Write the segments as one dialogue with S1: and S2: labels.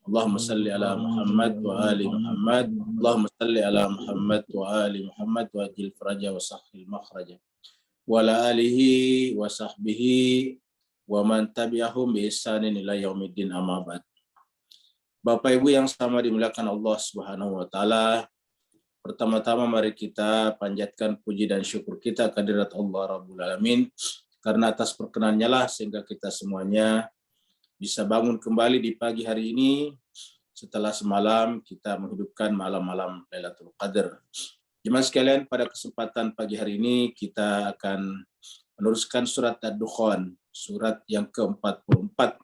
S1: Allahumma salli ala Muhammad wa ali Muhammad. Allahumma salli ala Muhammad wa ali Muhammad wa ajil faraja wa sahhil makhraja. Wa ala alihi wa sahbihi wa man tabi'ahum bi ihsanin ila yaumiddin, amma ba'd. Bapak Ibu yang sama dimuliakan Allah Subhanahu wa taala, pertama-tama mari kita panjatkan puji dan syukur kita kehadirat Allah Rabbul Alamin, karena atas perkenannya lah sehingga kita semuanya bisa bangun kembali di pagi hari ini setelah semalam kita menghidupkan malam-malam Lailatul Qadar. Jemaah sekalian, pada kesempatan pagi hari ini kita akan meneruskan surat Ad-Dukhan, surat yang ke-44.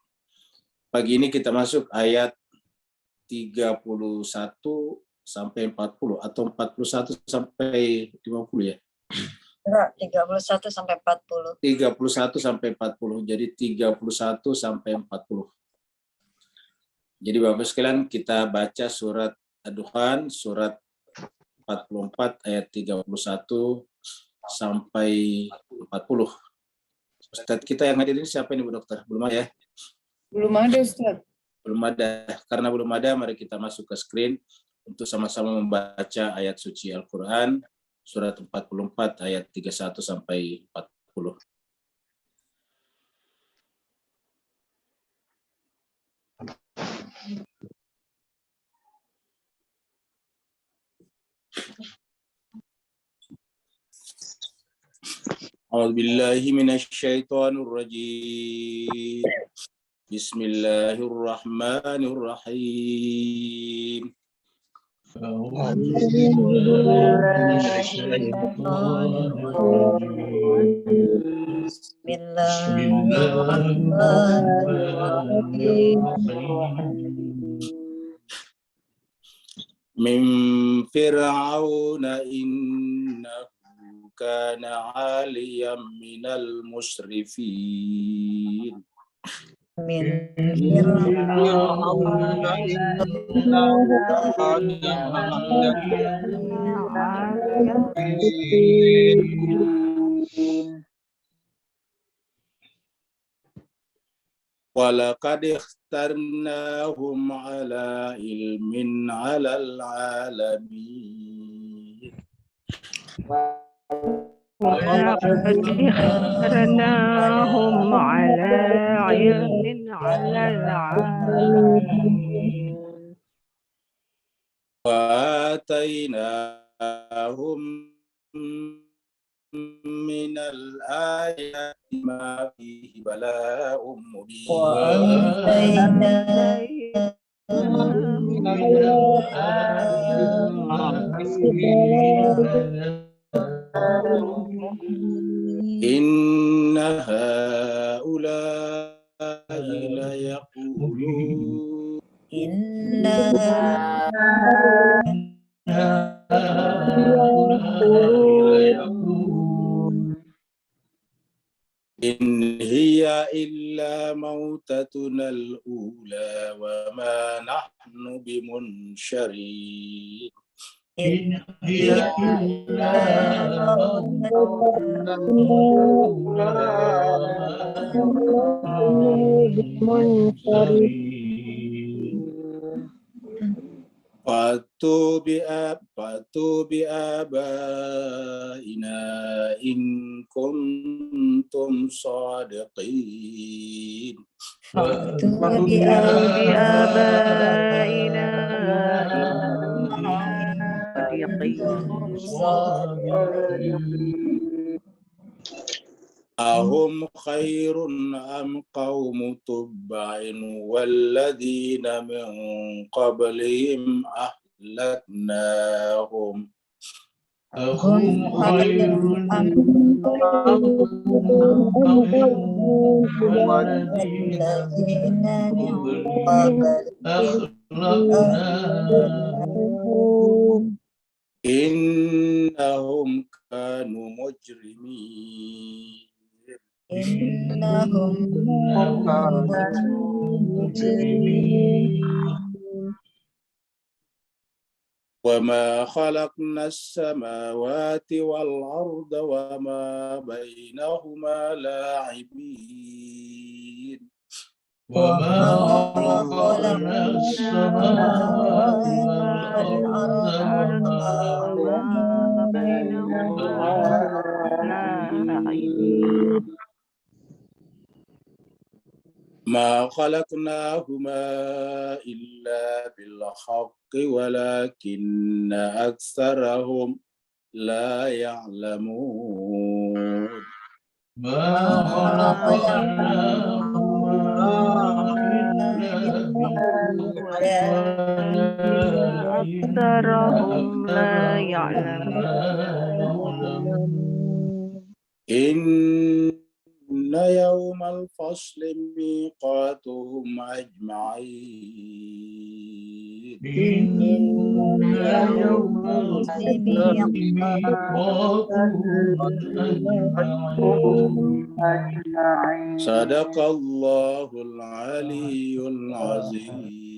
S1: Pagi ini kita masuk ayat 31 sampai 40 atau 41 sampai 50 ya?
S2: Enggak, 31 sampai 40.
S1: 31 sampai 40. Jadi 31 sampai 40. Jadi Bapak sekalian, kita baca surat Ad-Dukhan, surat 44 ayat 31 sampai 40. Ustadz kita yang hadir ini siapa ini Bu Dokter? Belum ada ya?
S3: Belum ada, Ustaz.
S1: Belum ada. Karena belum ada, mari kita masuk ke screen untuk sama-sama membaca ayat suci Al-Quran, surat 44 ayat 31 sampai 40. A'udzu billahi minasy syaithanir rajim. Bismillahirrahmanirrahim. Min fir'auna innahu kana 'aliyan minal musrifin.
S2: Min
S1: Walaqad ikhtarnahum ala ilmin 'alal 'alamin.
S4: ولقد اخترناهم على علم على العالمين
S1: وآتيناهم من الآيات ما فيه بلاء مبين. إن هؤلاء ليقولون إن هي إلا موتتنا الأولى وما نحن بمنشرين. إن هي إلا موتتنا الأولى. فأتوا بآبائنا إن كنتم صادقين.
S4: فأتوا بآبائنا
S1: أهم خير أم قوم تبع والذين من قبلهم أهلكناهم أهم خير أم والذين من أهلكناهم إنهم كانوا مجرمين.
S2: إنهم
S1: وما خلقنا السماوات والأرض وما بينهما لاعبين.
S2: وما خلقنا السماوات والأرض
S4: وما بينهما لاعبين
S1: ما خلقناهما إلا بالحق ولكن أكثرهم لا يعلمون
S2: ما
S4: ولكن أكثرهم لا يعلمون
S1: إن يوم الفصل ميقاتهم أجمعين
S4: إن يوم الفصل
S1: صدق الله العلي العظيم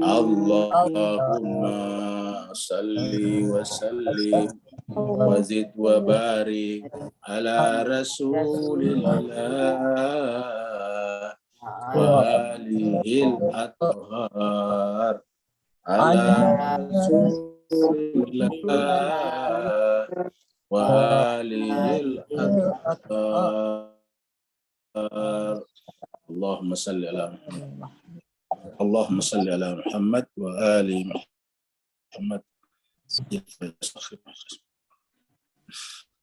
S1: اللهم صل وسلم وزد وبارك على رسول الله وآله الأطهار على رسول الله وآله الأطهار اللهم صل على محمد اللهم صل على محمد وآل محمد.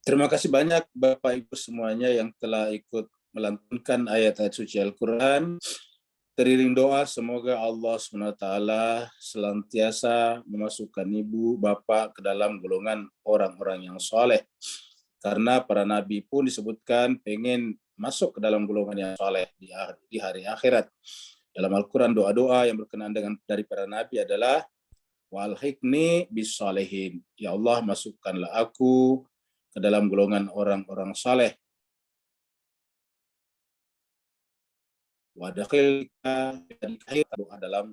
S1: Terima kasih banyak Bapak Ibu semuanya yang telah ikut melantunkan ayat-ayat suci Al-Quran. Teriring doa semoga Allah SWT senantiasa memasukkan ibu, bapak ke dalam golongan orang-orang yang soleh. Karena para nabi pun disebutkan pengen masuk ke dalam golongan yang soleh di hari akhirat. Dalam Al-Quran doa-doa yang berkenaan dengan dari para nabi adalah walhiqni bis-shalihin. Ya Allah, masukkanlah aku ke dalam golongan orang-orang saleh. Wadakhilka doa dalam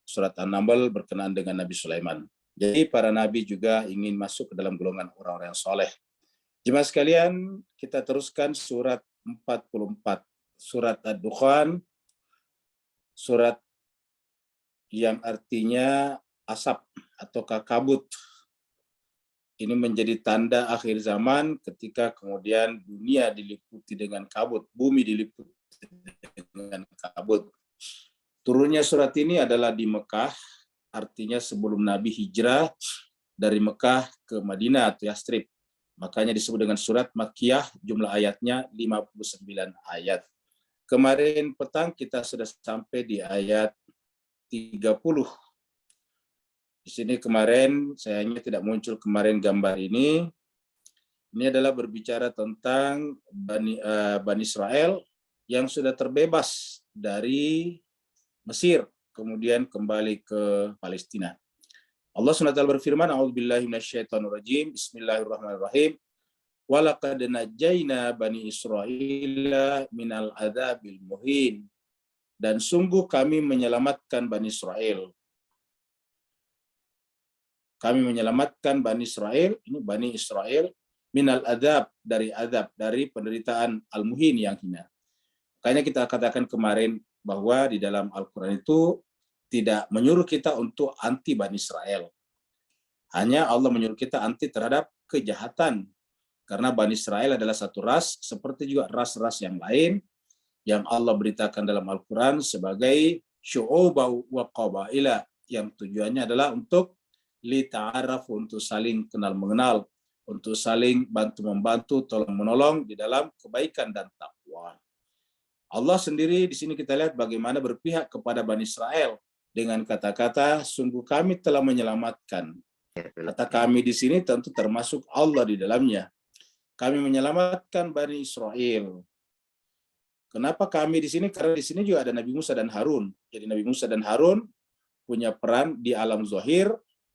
S1: surat An-Naml berkenaan dengan Nabi Sulaiman. Jadi para nabi juga ingin masuk ke dalam golongan orang-orang yang saleh. Jemaah sekalian, kita teruskan surat 44, surat Ad-Dukhan, surat yang artinya asap atau kabut. Ini menjadi tanda akhir zaman ketika kemudian dunia diliputi dengan kabut, bumi diliputi dengan kabut. Turunnya surat ini adalah di Mekah, artinya sebelum Nabi hijrah dari Mekah ke Madinah atau Yastrib. Makanya disebut dengan surat Makkiyah, jumlah ayatnya 59 ayat. Kemarin petang kita sudah sampai di ayat 30. Di sini kemarin, sayangnya tidak muncul kemarin gambar ini. Ini adalah berbicara tentang Bani Israel yang sudah terbebas dari Mesir, kemudian kembali ke Palestina. Allah SWT berfirman, A'udzubillahi minasyaitonirrajim, Bismillahirrahmanirrahim. Walaqad najjayna Bani Israila minal adzabil muhin. Dan sungguh kami menyelamatkan Bani Israel. Kami menyelamatkan Bani Israel, ini Bani Israel, minal adab, dari penderitaan al-muhin yang hina. Makanya kita katakan kemarin bahwa di dalam Al-Quran itu tidak menyuruh kita untuk anti Bani Israel. Hanya Allah menyuruh kita anti terhadap kejahatan. Karena Bani Israel adalah satu ras, seperti juga ras-ras yang lain, yang Allah beritakan dalam Al-Quran sebagai syu'ubau wa qabaila, yang tujuannya adalah untuk lita'araf, untuk saling kenal mengenal, untuk saling bantu-membantu, tolong-menolong di dalam kebaikan dan takwa. Allah sendiri di sini kita lihat bagaimana berpihak kepada Bani Israel dengan kata-kata, sungguh kami telah menyelamatkan. Kata kami di sini tentu termasuk Allah di dalamnya. Kami menyelamatkan Bani Israel. Kenapa kami di sini? Karena di sini juga ada Nabi Musa dan Harun. Jadi Nabi Musa dan Harun punya peran di alam zahir.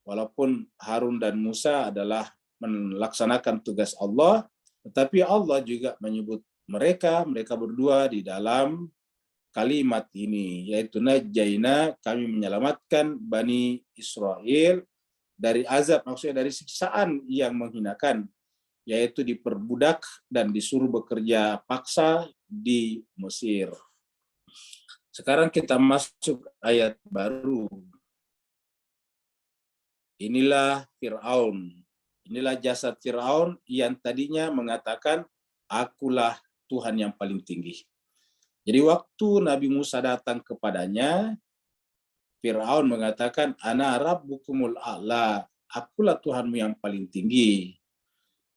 S1: Walaupun Harun dan Musa adalah melaksanakan tugas Allah, tetapi Allah juga menyebut mereka berdua di dalam kalimat ini, yaitu najjaina, kami menyelamatkan Bani Israel dari azab, maksudnya dari siksaan yang menghinakan. yaitu diperbudak dan disuruh bekerja paksa di Mesir. Sekarang kita masuk ayat baru. Inilah Fir'aun. Inilah jasad Fir'aun yang tadinya mengatakan, akulah Tuhan yang paling tinggi. Jadi waktu Nabi Musa datang kepadanya, Fir'aun mengatakan, ana rabbukumul a'la, akulah Tuhanmu yang paling tinggi.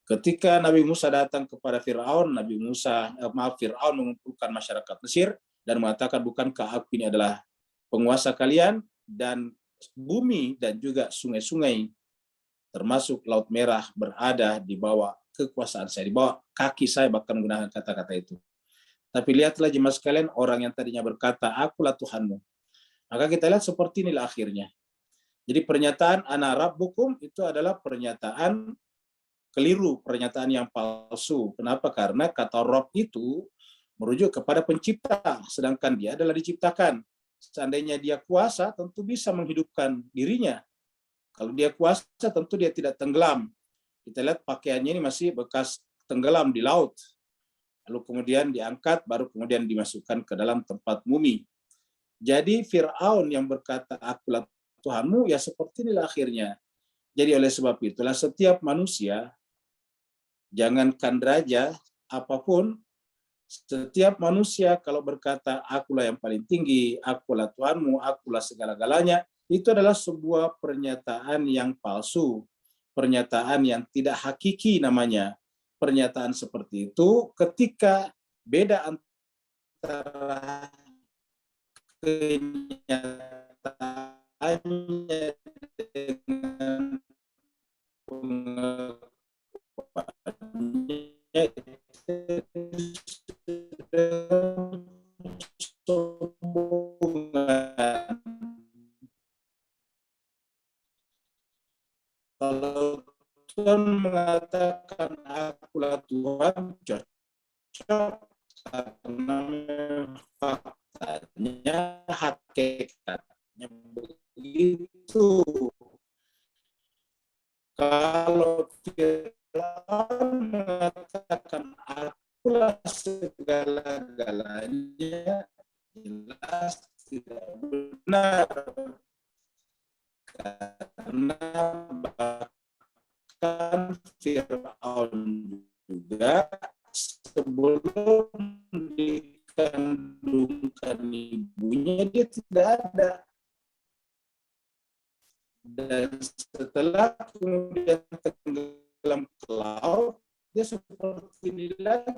S1: Ketika Nabi Musa datang kepada Fir'aun, Fir'aun mengumpulkan masyarakat Mesir dan mengatakan, bukankah aku ini adalah penguasa kalian, dan bumi dan juga sungai-sungai termasuk Laut Merah berada di bawah kekuasaan saya, di bawah kaki saya, bahkan menggunakan kata-kata itu. Tapi lihatlah jemaah sekalian, orang yang tadinya berkata, akulah Tuhanmu. Maka kita lihat seperti inilah akhirnya. Jadi pernyataan ana rabbukum itu adalah pernyataan keliru, pernyataan yang palsu. Kenapa? Karena kata Rob itu merujuk kepada pencipta, sedangkan dia adalah diciptakan. Seandainya dia kuasa, tentu bisa menghidupkan dirinya. Kalau dia kuasa, tentu dia tidak tenggelam. Kita lihat pakaiannya ini masih bekas tenggelam di laut. Lalu kemudian diangkat, baru kemudian dimasukkan ke dalam tempat mumi. Jadi Fir'aun yang berkata, akulah Tuhanmu, ya seperti inilah akhirnya. Jadi oleh sebab itulah setiap manusia, jangankan raja, apapun, setiap manusia kalau berkata, akulah yang paling tinggi, akulah Tuhanmu, akulah segala-galanya, itu adalah sebuah pernyataan yang palsu, pernyataan yang tidak hakiki namanya. Pernyataan seperti itu ketika beda antara kenyataannya dengan pengakuannya kalau Tuhan mengatakan akulah Tuhan, cocok karena faktanya, hakikatnya begitu. Kalau Fir'aun mengatakan akulah segala-galanya, jelas tidak benar. Karena bahkan Fir'aun juga sebelum dikandungkan ibunya dia tidak ada, dan setelah kemudian tenggelam ke laut dia seperti ini lagi.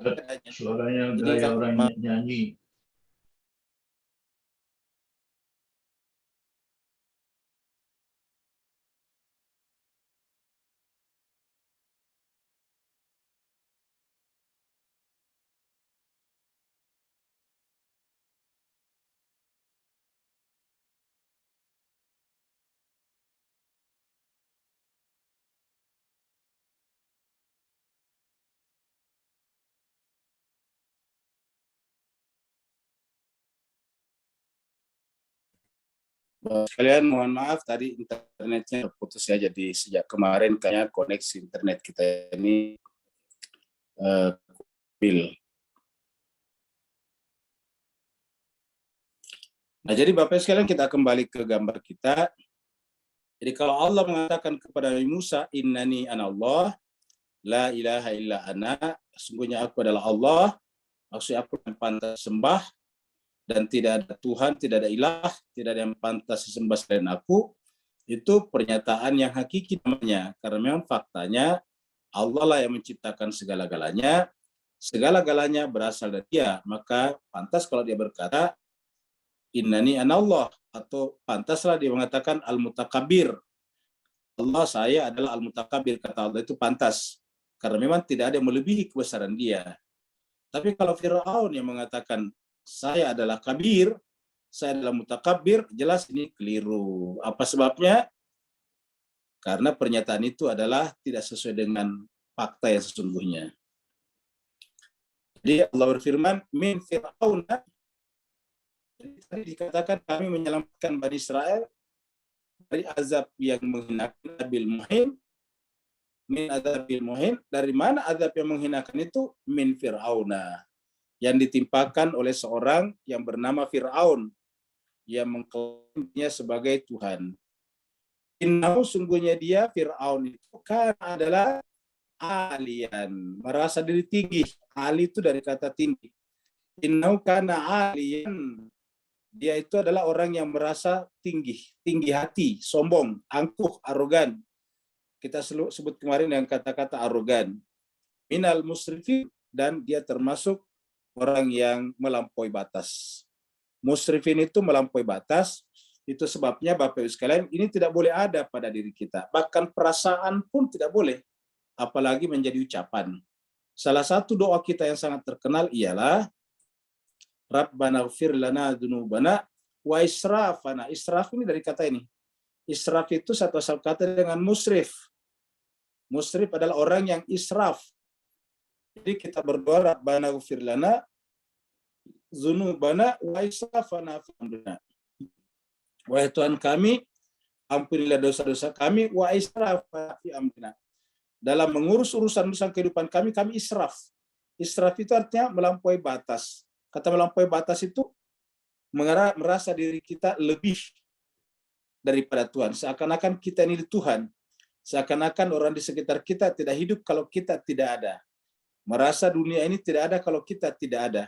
S2: Suaranya
S1: Jadi
S2: gaya orang nyanyi.
S1: Sekalian mohon maaf tadi internetnya terputus ya, jadi sejak kemarin kayaknya koneksi internet kita ini bil. Nah, jadi Bapak sekalian kita kembali ke gambar kita. Jadi kalau Allah mengatakan kepada Nabi Musa, innani anallah, la ilaha illa ana, sesungguhnya aku adalah Allah, maksudnya aku yang pantas sembah, dan tidak ada Tuhan, tidak ada ilah, tidak ada yang pantas disembah selain aku, itu pernyataan yang hakiki namanya. Karena memang faktanya Allah lah yang menciptakan segala-galanya, segala-galanya berasal dari Dia. Maka pantas kalau dia berkata, innani anallah, atau pantaslah dia mengatakan al-mutakabir. Allah, saya adalah al-mutakabir, kata Allah itu pantas. Karena memang tidak ada yang melebihi kebesaran Dia. Tapi kalau Fir'aun yang mengatakan, saya adalah kabir, saya adalah mutakabir, jelas ini keliru. Apa sebabnya? Karena pernyataan itu adalah tidak sesuai dengan fakta yang sesungguhnya. Jadi Allah berfirman, min Fir'aun, tadi dikatakan kami menyelamatkan Bani Israel dari azab yang menghinakan Nabil Muhim, min adzabil muhin, dari mana azab yang menghinakan itu? Min Fir'auna, yang ditimpakan oleh seorang yang bernama Fir'aun, yang mengklaimnya sebagai Tuhan. Innahu, sungguhnya dia Fir'aun itu kan adalah alian, merasa diri tinggi. Ali itu dari kata tinggi. Innahu kana alian, dia itu adalah orang yang merasa tinggi, tinggi hati, sombong, angkuh, arogan. Kita sebut kemarin dengan kata-kata arogan. Minal musrifin, dan dia termasuk orang yang melampaui batas. Musrifin itu melampaui batas. Itu sebabnya Bapak Ibu sekalian, ini tidak boleh ada pada diri kita. Bahkan perasaan pun tidak boleh, apalagi menjadi ucapan. Salah satu doa kita yang sangat terkenal ialah Rabbana ighfir lana dzunubana wa israfana. Israf ini dari kata ini. Israf itu satu asal kata dengan musrif. Musrif adalah orang yang israf. Jadi kita berdoa Rabbana ighfir lana dzunubana wa israfana fi amrina. Wahai Tuhan kami, ampunilah dosa-dosa kami, wa israfana fi amrina. Dalam mengurus urusan kehidupan kami israf. Israf itu artinya melampaui batas. Kata melampaui batas itu merasa diri kita lebih daripada Tuhan. Seakan-akan kita ini Tuhan. Seakan-akan orang di sekitar kita tidak hidup kalau kita tidak ada. Merasa dunia ini tidak ada kalau kita tidak ada.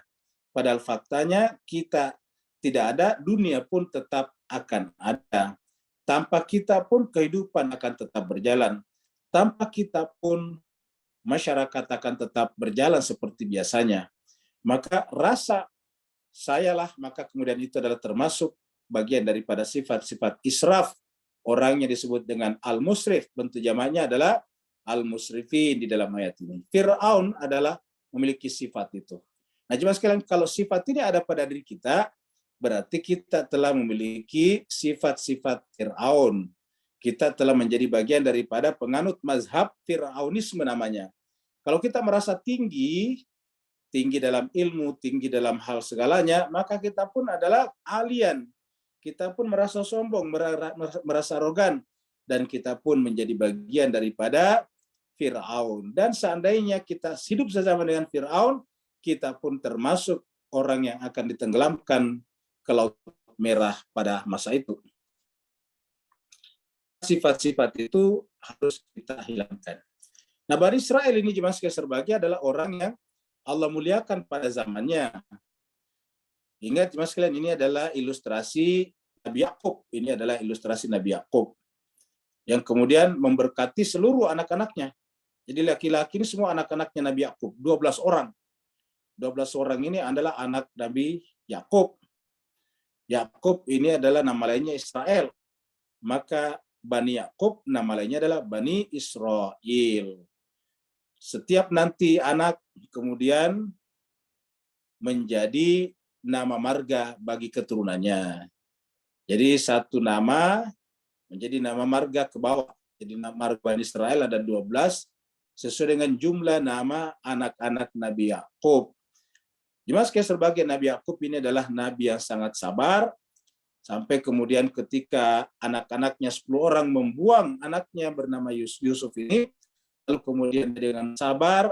S1: Padahal faktanya kita tidak ada, dunia pun tetap akan ada. Tanpa kita pun kehidupan akan tetap berjalan. Tanpa kita pun masyarakat akan tetap berjalan seperti biasanya. Maka rasa sayalah, maka kemudian itu adalah termasuk bagian daripada sifat-sifat israf. Orang yang disebut dengan al-musrif, bentuk jamaknya adalah al-musrifin di dalam ayat ini. Fir'aun adalah memiliki sifat itu. Nah, jemaah sekalian, kalau sifat ini ada pada diri kita, berarti kita telah memiliki sifat-sifat Fir'aun. Kita telah menjadi bagian daripada penganut mazhab Fir'aunisme namanya. Kalau kita merasa tinggi dalam ilmu, tinggi dalam hal segalanya, maka kita pun adalah alien. Kita pun merasa sombong, merasa arogan, dan kita pun menjadi bagian daripada Fir'aun. Dan seandainya kita hidup sesama dengan Fir'aun, kita pun termasuk orang yang akan ditenggelamkan ke Laut Merah pada masa itu. Sifat-sifat itu harus kita hilangkan. Nah, Bani Israel ini jemaah sekalian serbagi adalah orang yang Allah muliakan pada zamannya. Ingat jemaah sekalian, ini adalah ilustrasi Nabi Yakub. Ini adalah ilustrasi Nabi Yakub yang kemudian memberkati seluruh anak-anaknya. Jadi laki-laki ini semua anak-anaknya Nabi Yakub, 12 orang. 12 orang ini adalah anak Nabi Yakub. Yakub ini adalah nama lainnya Israel. Maka Bani Yakub nama lainnya adalah Bani Israel. Setiap nanti anak kemudian menjadi nama marga bagi keturunannya. Jadi satu nama menjadi nama marga ke bawah. Jadi nama marga Bani Israel ada 12 sesuai dengan jumlah nama anak-anak Nabi Yakub. Jemaah sekalian sebagai Nabi Yakub ini adalah nabi yang sangat sabar, sampai kemudian ketika anak-anaknya 10 orang membuang anaknya bernama Yusuf ini, lalu kemudian dengan sabar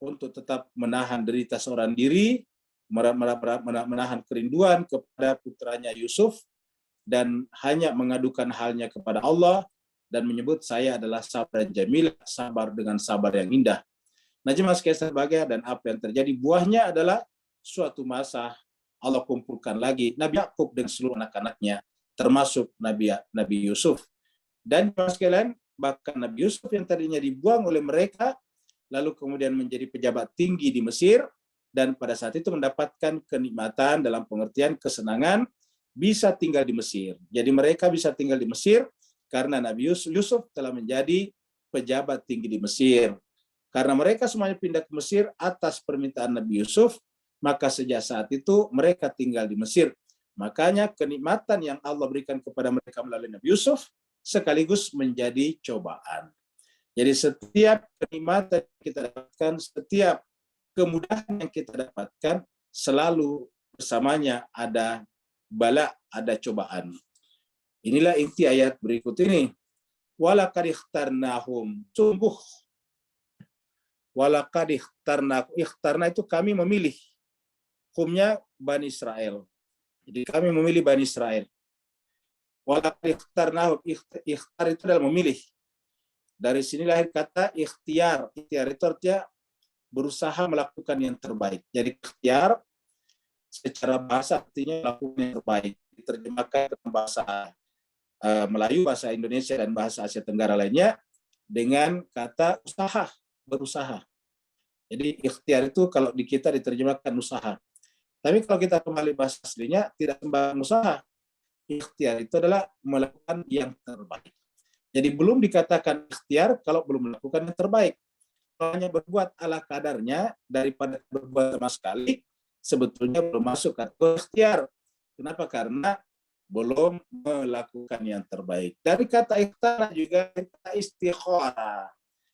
S1: untuk tetap menahan derita seorang diri, menahan kerinduan kepada putranya Yusuf, dan hanya mengadukan halnya kepada Allah, dan menyebut saya adalah sabar jamil, sabar dengan sabar yang indah. Nah, jemaah sekalian sebagai, dan apa yang terjadi buahnya adalah suatu masa Allah kumpulkan lagi Nabi Yakub dan seluruh anak-anaknya, termasuk Nabi Yusuf. Dan sekalian, bahkan Nabi Yusuf yang tadinya dibuang oleh mereka, lalu kemudian menjadi pejabat tinggi di Mesir, dan pada saat itu mendapatkan kenikmatan dalam pengertian kesenangan bisa tinggal di Mesir. Jadi mereka bisa tinggal di Mesir karena Nabi Yusuf telah menjadi pejabat tinggi di Mesir. Karena mereka semuanya pindah ke Mesir atas permintaan Nabi Yusuf, maka sejak saat itu mereka tinggal di Mesir. Makanya kenikmatan yang Allah berikan kepada mereka melalui Nabi Yusuf sekaligus menjadi cobaan. Jadi setiap kenikmatan yang kita dapatkan, setiap kemudahan yang kita dapatkan, selalu bersamanya ada bala, ada cobaan. Inilah inti ayat berikut ini. walaqad ikhtarnahum, sungguh walaqad ikhtarna itu kami memilih, humnya Bani Israel. Jadi kami memilih Bani Israel. Walaqad ikhtarnahum, ikhtar itu adalah memilih. Dari sini lahir kata ikhtiar. Ikhtiar itu artinya berusaha melakukan yang terbaik. Jadi ikhtiar secara bahasa artinya melakukan yang terbaik. Diterjemahkan dalam bahasa Melayu, bahasa Indonesia, dan bahasa Asia Tenggara lainnya dengan kata usaha, berusaha. Jadi ikhtiar itu kalau di kita diterjemahkan usaha. Tapi kalau kita kembali bahasa aslinya, tidak sembarang usaha. Ikhtiar itu adalah melakukan yang terbaik. Jadi belum dikatakan ikhtiar kalau belum melakukan yang terbaik. Kalau hanya berbuat ala kadarnya daripada berbuat sama sekali, sebetulnya belum masuk kategori ikhtiar. Kenapa? Karena belum melakukan yang terbaik. Dari kata ikhtiar juga kata istikharah.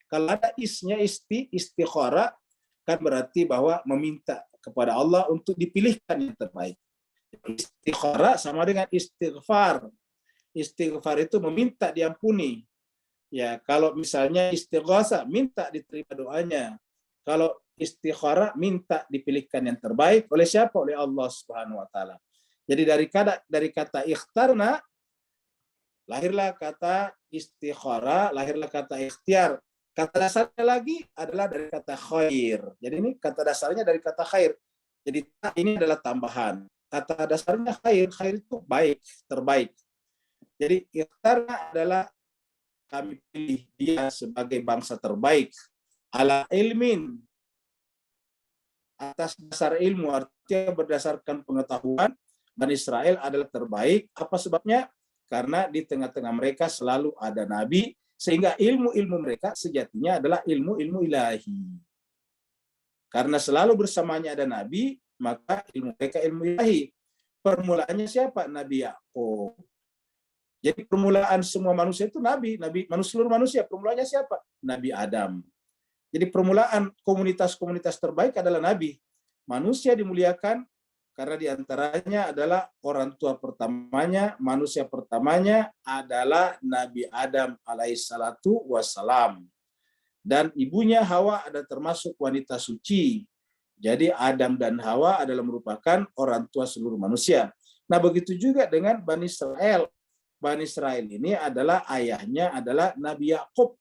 S1: Kalau ada isnya istikharah, kan berarti bahwa meminta kepada Allah untuk dipilihkan yang terbaik. Istikharah sama dengan istighfar. Istighfar itu meminta diampuni. Ya, kalau misalnya istighasa, minta diterima doanya. Kalau istikharah, minta dipilihkan yang terbaik oleh siapa? Oleh Allah Subhanahu wa taala. Jadi dari kata ikhtarna lahirlah kata istikharah, lahirlah kata ikhtiar. Kata dasarnya lagi adalah dari kata khair. Jadi ini kata dasarnya dari kata khair. Jadi ini adalah tambahan. Kata dasarnya khair, khair itu baik, terbaik. Jadi ikhtarna adalah kami pilih dia sebagai bangsa terbaik ala ilmin, atas dasar ilmu, artinya berdasarkan pengetahuan. Bani Israel adalah terbaik. Apa sebabnya? Karena di tengah-tengah mereka selalu ada nabi, sehingga ilmu-ilmu mereka sejatinya adalah ilmu-ilmu ilahi. Karena selalu bersamanya ada nabi, maka ilmu mereka ilmu ilahi. Permulaannya siapa? Nabi Yakub. Jadi permulaan semua manusia itu nabi, seluruh manusia. Permulaannya siapa? Nabi Adam. Jadi permulaan komunitas-komunitas terbaik adalah nabi. Manusia dimuliakan karena diantaranya adalah orang tua pertamanya, manusia pertamanya adalah Nabi Adam alaihissalatu wassalam. Dan ibunya Hawa ada termasuk wanita suci. Jadi Adam dan Hawa adalah merupakan orang tua seluruh manusia. Nah begitu juga dengan Bani Israel. Bani Israel ini adalah ayahnya adalah Nabi Yakub.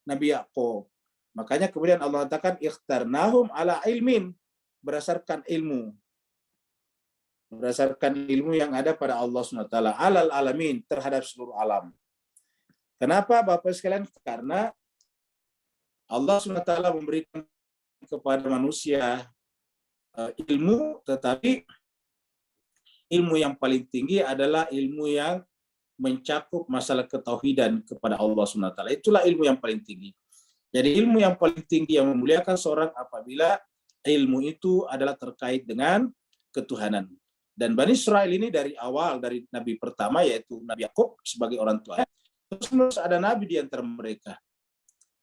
S1: Nabi Yakub. Makanya kemudian Allah katakan ikhtarnahum ala ilmin, berdasarkan ilmu. Berdasarkan ilmu yang ada pada Allah SWT, alal alamin, terhadap seluruh alam. Kenapa Bapak sekalian? Karena Allah SWT memberikan kepada manusia ilmu, tetapi ilmu yang paling tinggi adalah ilmu yang mencakup masalah ketauhidan kepada Allah SWT. Itulah ilmu yang paling tinggi. Jadi ilmu yang paling tinggi yang memuliakan seorang apabila ilmu itu adalah terkait dengan ketuhanan. Dan Bani Israel ini dari awal, dari nabi pertama yaitu Nabi Yakub sebagai orang tua, terus ada nabi di antara mereka.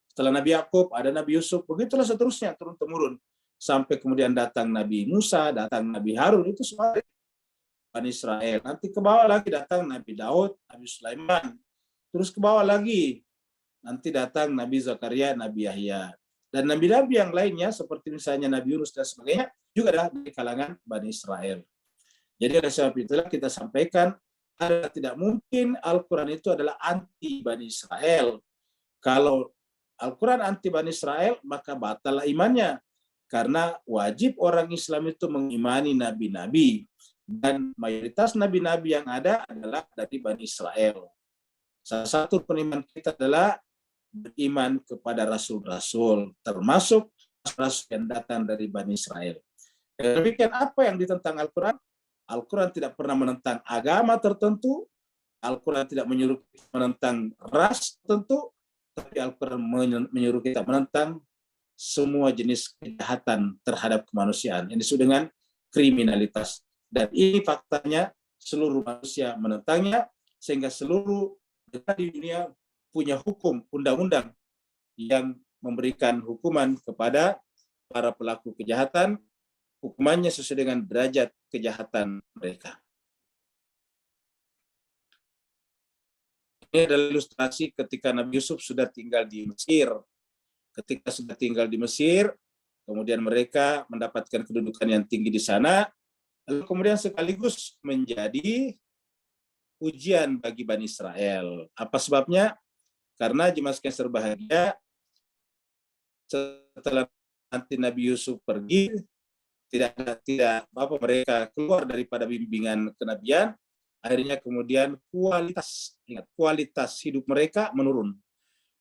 S1: Setelah Nabi Yakub ada Nabi Yusuf, begitulah seterusnya turun-temurun sampai kemudian datang Nabi Musa, datang Nabi Harun, itu semua Bani Israel. Nanti ke bawah lagi datang Nabi Daud, Nabi Sulaiman. Terus ke bawah lagi nanti datang Nabi Zakaria, Nabi Yahya. Dan nabi-nabi yang lainnya seperti misalnya Nabi Yunus dan sebagainya juga adalah dari kalangan Bani Israel. Jadi oleh sebab itulah kita sampaikan adalah tidak mungkin Al-Quran itu adalah anti Bani Israel. Kalau Al-Quran anti Bani Israel maka batal imannya. Karena wajib orang Islam itu mengimani nabi-nabi. Dan mayoritas nabi-nabi yang ada adalah dari Bani Israel. Salah satu penerimaan kita adalah beriman kepada rasul-rasul, termasuk rasul yang datang dari Bani Israel. Demikian apa yang ditentang Al-Quran? Al-Quran tidak pernah menentang agama tertentu, Al-Quran tidak menyuruh kita menentang ras tertentu, tapi Al-Quran menyuruh kita menentang semua jenis kejahatan terhadap kemanusiaan yang disebut dengan kriminalitas. Dan ini faktanya seluruh manusia menentangnya, sehingga seluruh negara di dunia punya hukum, undang-undang yang memberikan hukuman kepada para pelaku kejahatan, hukumannya sesuai dengan derajat kejahatan mereka. Ini adalah ilustrasi ketika Nabi Yusuf sudah tinggal di Mesir. Ketika sudah tinggal di Mesir, kemudian mereka mendapatkan kedudukan yang tinggi di sana, lalu kemudian sekaligus menjadi ujian bagi Bani Israel. Apa sebabnya? Karena jemaah sekalian berbahagia, setelah nanti Nabi Yusuf pergi, tidak mereka keluar daripada bimbingan kenabian, akhirnya kemudian kualitas hidup mereka menurun.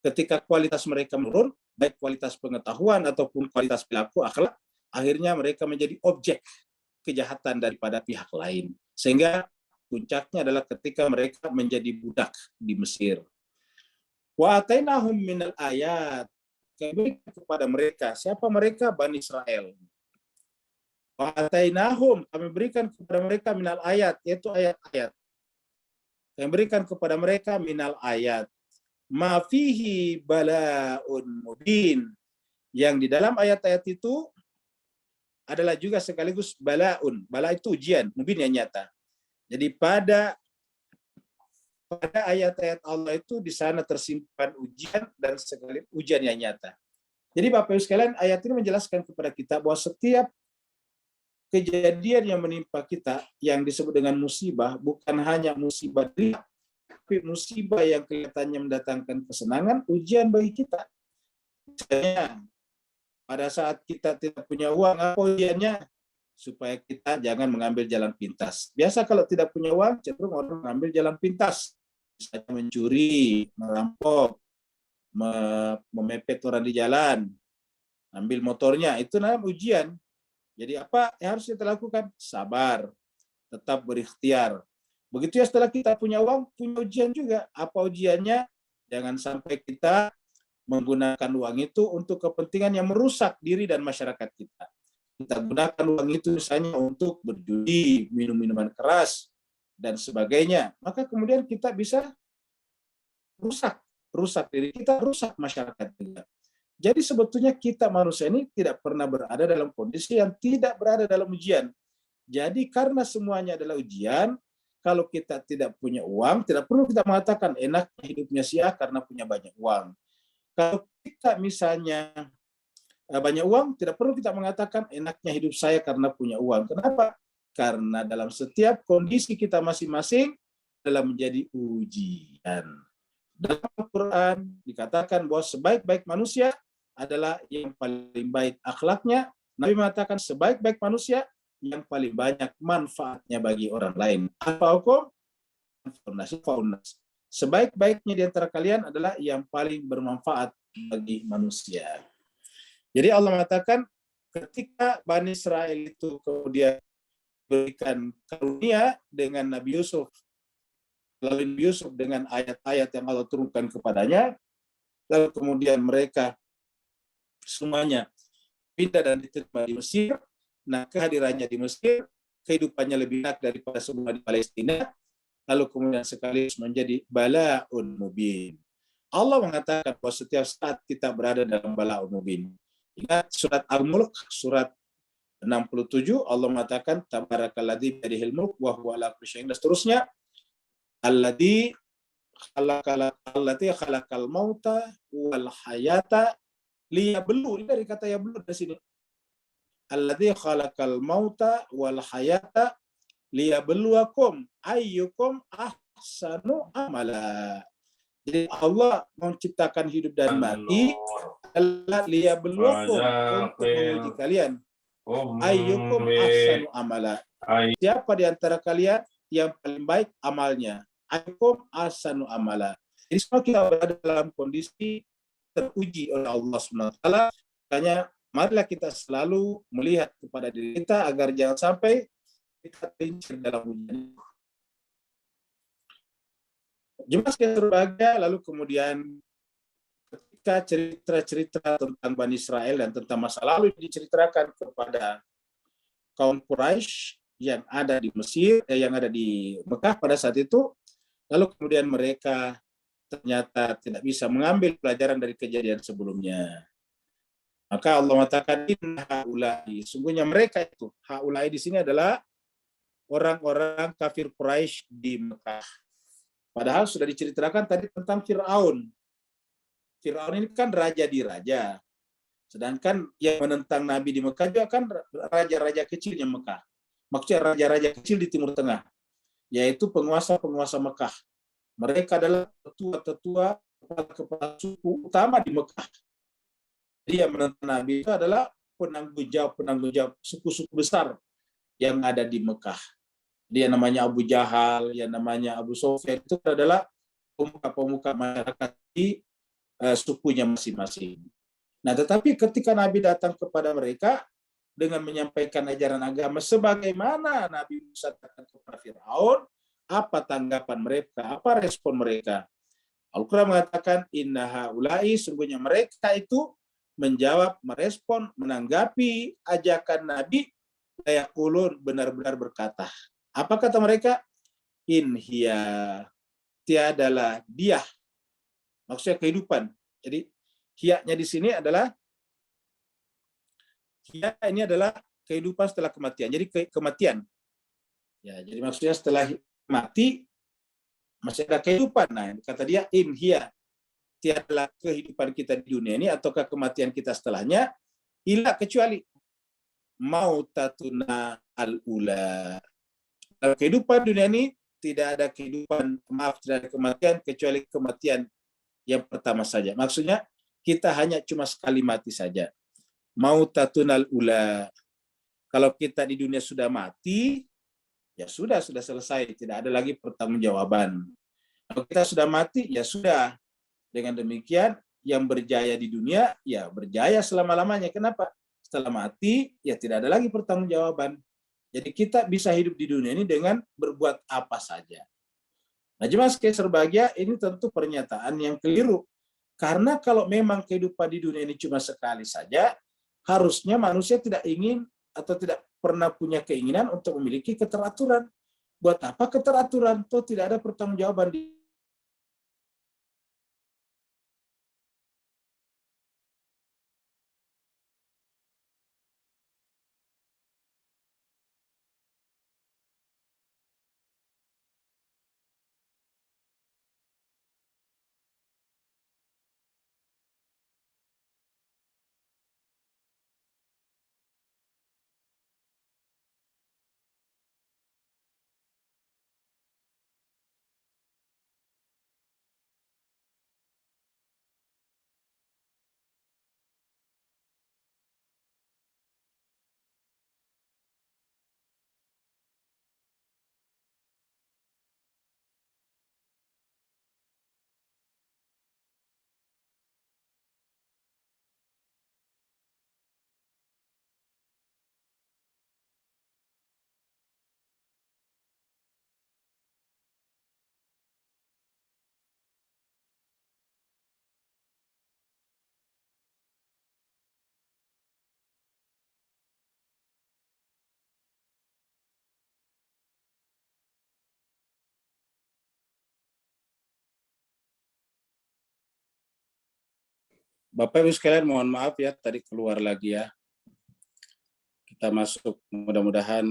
S1: Ketika kualitas mereka menurun, baik kualitas pengetahuan ataupun kualitas perilaku akhlak, akhirnya mereka menjadi objek kejahatan daripada pihak lain. Sehingga puncaknya adalah ketika mereka menjadi budak di Mesir. Wa atainahum minal ayat, kami kepada mereka. Siapa mereka? Bani Israel. Wa atainahum, kami berikan kepada mereka minal ayat, yaitu ayat-ayat. Kami berikan kepada mereka minal ayat. Ma fihi bala'un mubin. Yang di dalam ayat-ayat itu adalah juga sekaligus bala'un. Bala itu ujian, mubin yang nyata. Jadi pada ayat-ayat Allah itu di sana tersimpan ujian dan sekaligus ujian yang nyata. Jadi Bapak Ibu sekalian, ayat ini menjelaskan kepada kita bahwa setiap kejadian yang menimpa kita yang disebut dengan musibah bukan hanya musibah tapi musibah yang kelihatannya mendatangkan kesenangan, ujian bagi kita. Misalnya, pada saat kita tidak punya uang, apa ujiannya? Supaya kita jangan mengambil jalan pintas. Biasa kalau tidak punya uang, cenderung orang mengambil jalan pintas. Misalnya mencuri, merampok, memepet orang di jalan, ambil motornya, itu namanya ujian. Jadi apa yang harus kita lakukan? Sabar, tetap berikhtiar. Begitu ya setelah kita punya uang, punya ujian juga. Apa ujiannya? Jangan sampai kita menggunakan uang itu untuk kepentingan yang merusak diri dan masyarakat kita. Kita gunakan uang itu misalnya untuk berjudi, minum minuman keras, dan sebagainya. Maka kemudian kita bisa rusak diri kita, rusak masyarakat kita. Jadi sebetulnya kita manusia ini tidak pernah berada dalam kondisi yang tidak berada dalam ujian. Jadi karena semuanya adalah ujian, kalau kita tidak punya uang, tidak perlu kita mengatakan enaknya hidupnya si A karena punya banyak uang. Kalau kita misalnya banyak uang, tidak perlu kita mengatakan enaknya hidup saya karena punya uang. Kenapa? Karena dalam setiap kondisi kita masing-masing adalah menjadi ujian. Dalam Al-Quran dikatakan bahwa sebaik-baik manusia adalah yang paling baik akhlaknya. Nabi mengatakan sebaik-baik manusia yang paling banyak manfaatnya bagi orang lain. Apa hukum? Sebaik-baiknya di antara kalian adalah yang paling bermanfaat bagi manusia. Jadi Allah mengatakan ketika Bani Israel itu kemudian berikan karunia dengan Nabi Yusuf, lalu Nabi Yusuf dengan ayat-ayat yang Allah turunkan kepadanya, lalu kemudian mereka semuanya pindah dan diterima di Mesir. Nah, kehadirannya di Mesir, kehidupannya lebih enak daripada semua di Palestina, lalu kemudian sekaligus menjadi bala'un mubin. Allah mengatakan bahwa setiap saat kita berada dalam bala'un mubin. Ingat surat Al-Mulk, surat 67, Allah mengatakan tabarakalladzi biyadihil mulk wa huwa ala kulli syai'in, dan seterusnya. Alladzi khalaqal mauta wal hayata liyablu. Ini dari kata yablu dari sini. Alladzi khalaqal mauta wal hayata liyabluwakum ayyukum ahsanu amala. Jadi Allah menciptakan hidup dan mati adalah liyabluwakum, untuk menguji kalian. Ayyukum ahsanu amala. Siapa di antara kalian yang paling baik amalnya? Ayyukum ahsanu amala. Jadi semua kita berada dalam kondisi teruji oleh Allah SWT. Makanya marilah kita selalu melihat kepada diri kita agar jangan sampai kita tergelincir dalam ujian. Jemaah sekalian berbahagia, lalu kemudian ketika cerita-cerita tentang Bani Israel dan tentang masa lalu diceritakan kepada kaum Quraisy yang ada di Mesir, yang ada di Mekah pada saat itu, lalu kemudian mereka ternyata tidak bisa mengambil pelajaran dari kejadian sebelumnya. Maka Allah mengatakan inna haulai, sungguhnya mereka itu, haulai di sini adalah orang-orang kafir Quraisy di Mekah. Padahal sudah diceritakan tadi tentang Fir'aun. Fir'aun ini kan raja di raja. Sedangkan yang menentang Nabi di Mekah juga kan raja-raja kecilnya Mekah. Maksudnya raja-raja kecil di Timur Tengah, yaitu penguasa-penguasa Mekah. Mereka adalah tetua-tetua kepala suku utama di Mekah. Jadi yang menentang Nabi itu adalah penanggung jawab suku-suku besar yang ada di Mekah. Dia namanya Abu Jahal, yang namanya Abu Sufyan, itu adalah pemuka-pemuka masyarakat di sukunya masing-masing. Nah, tetapi ketika Nabi datang kepada mereka dengan menyampaikan ajaran agama sebagaimana Nabi Musa datang kepada Fir'aun, apa tanggapan mereka? Apa respon mereka? Al-Quran mengatakan, inna haulai, sungguhnya mereka itu menjawab, merespon, menanggapi ajakan Nabi, yaqulun, benar-benar berkata. Apa kata mereka? In hiya, tiadalah dia. Maksudnya kehidupan. Jadi hiya-nya di sini adalah hiya ini adalah kehidupan setelah kematian. Jadi kematian. Ya, jadi maksudnya setelah mati masih ada kehidupan. Nah, kata dia in hiya, tiadalah kehidupan kita di dunia ini ataukah kematian kita setelahnya illa kecuali mautatuna al-ula. Dalam kehidupan dunia ini tidak ada kehidupan, tidak ada kematian kecuali kematian yang pertama saja. Maksudnya kita hanya cuma sekali mati saja. Mautatunal ula. Kalau kita di dunia sudah mati, ya sudah selesai, tidak ada lagi pertanggungjawaban. Kalau kita sudah mati, ya sudah. Dengan demikian, yang berjaya di dunia, ya berjaya selama-lamanya. Kenapa? Setelah mati, ya tidak ada lagi pertanggungjawaban. Jadi kita bisa hidup di dunia ini dengan berbuat apa saja. Nah, jemaah sekalian berbahagia, ini tentu pernyataan yang keliru. Karena kalau memang kehidupan di dunia ini cuma sekali saja, harusnya manusia tidak ingin atau tidak pernah punya keinginan untuk memiliki keteraturan. Buat apa keteraturan? Toh tidak ada pertanggungjawaban di Bapak Ibu sekalian, mohon maaf ya, tadi keluar lagi ya. Kita masuk, mudah-mudahan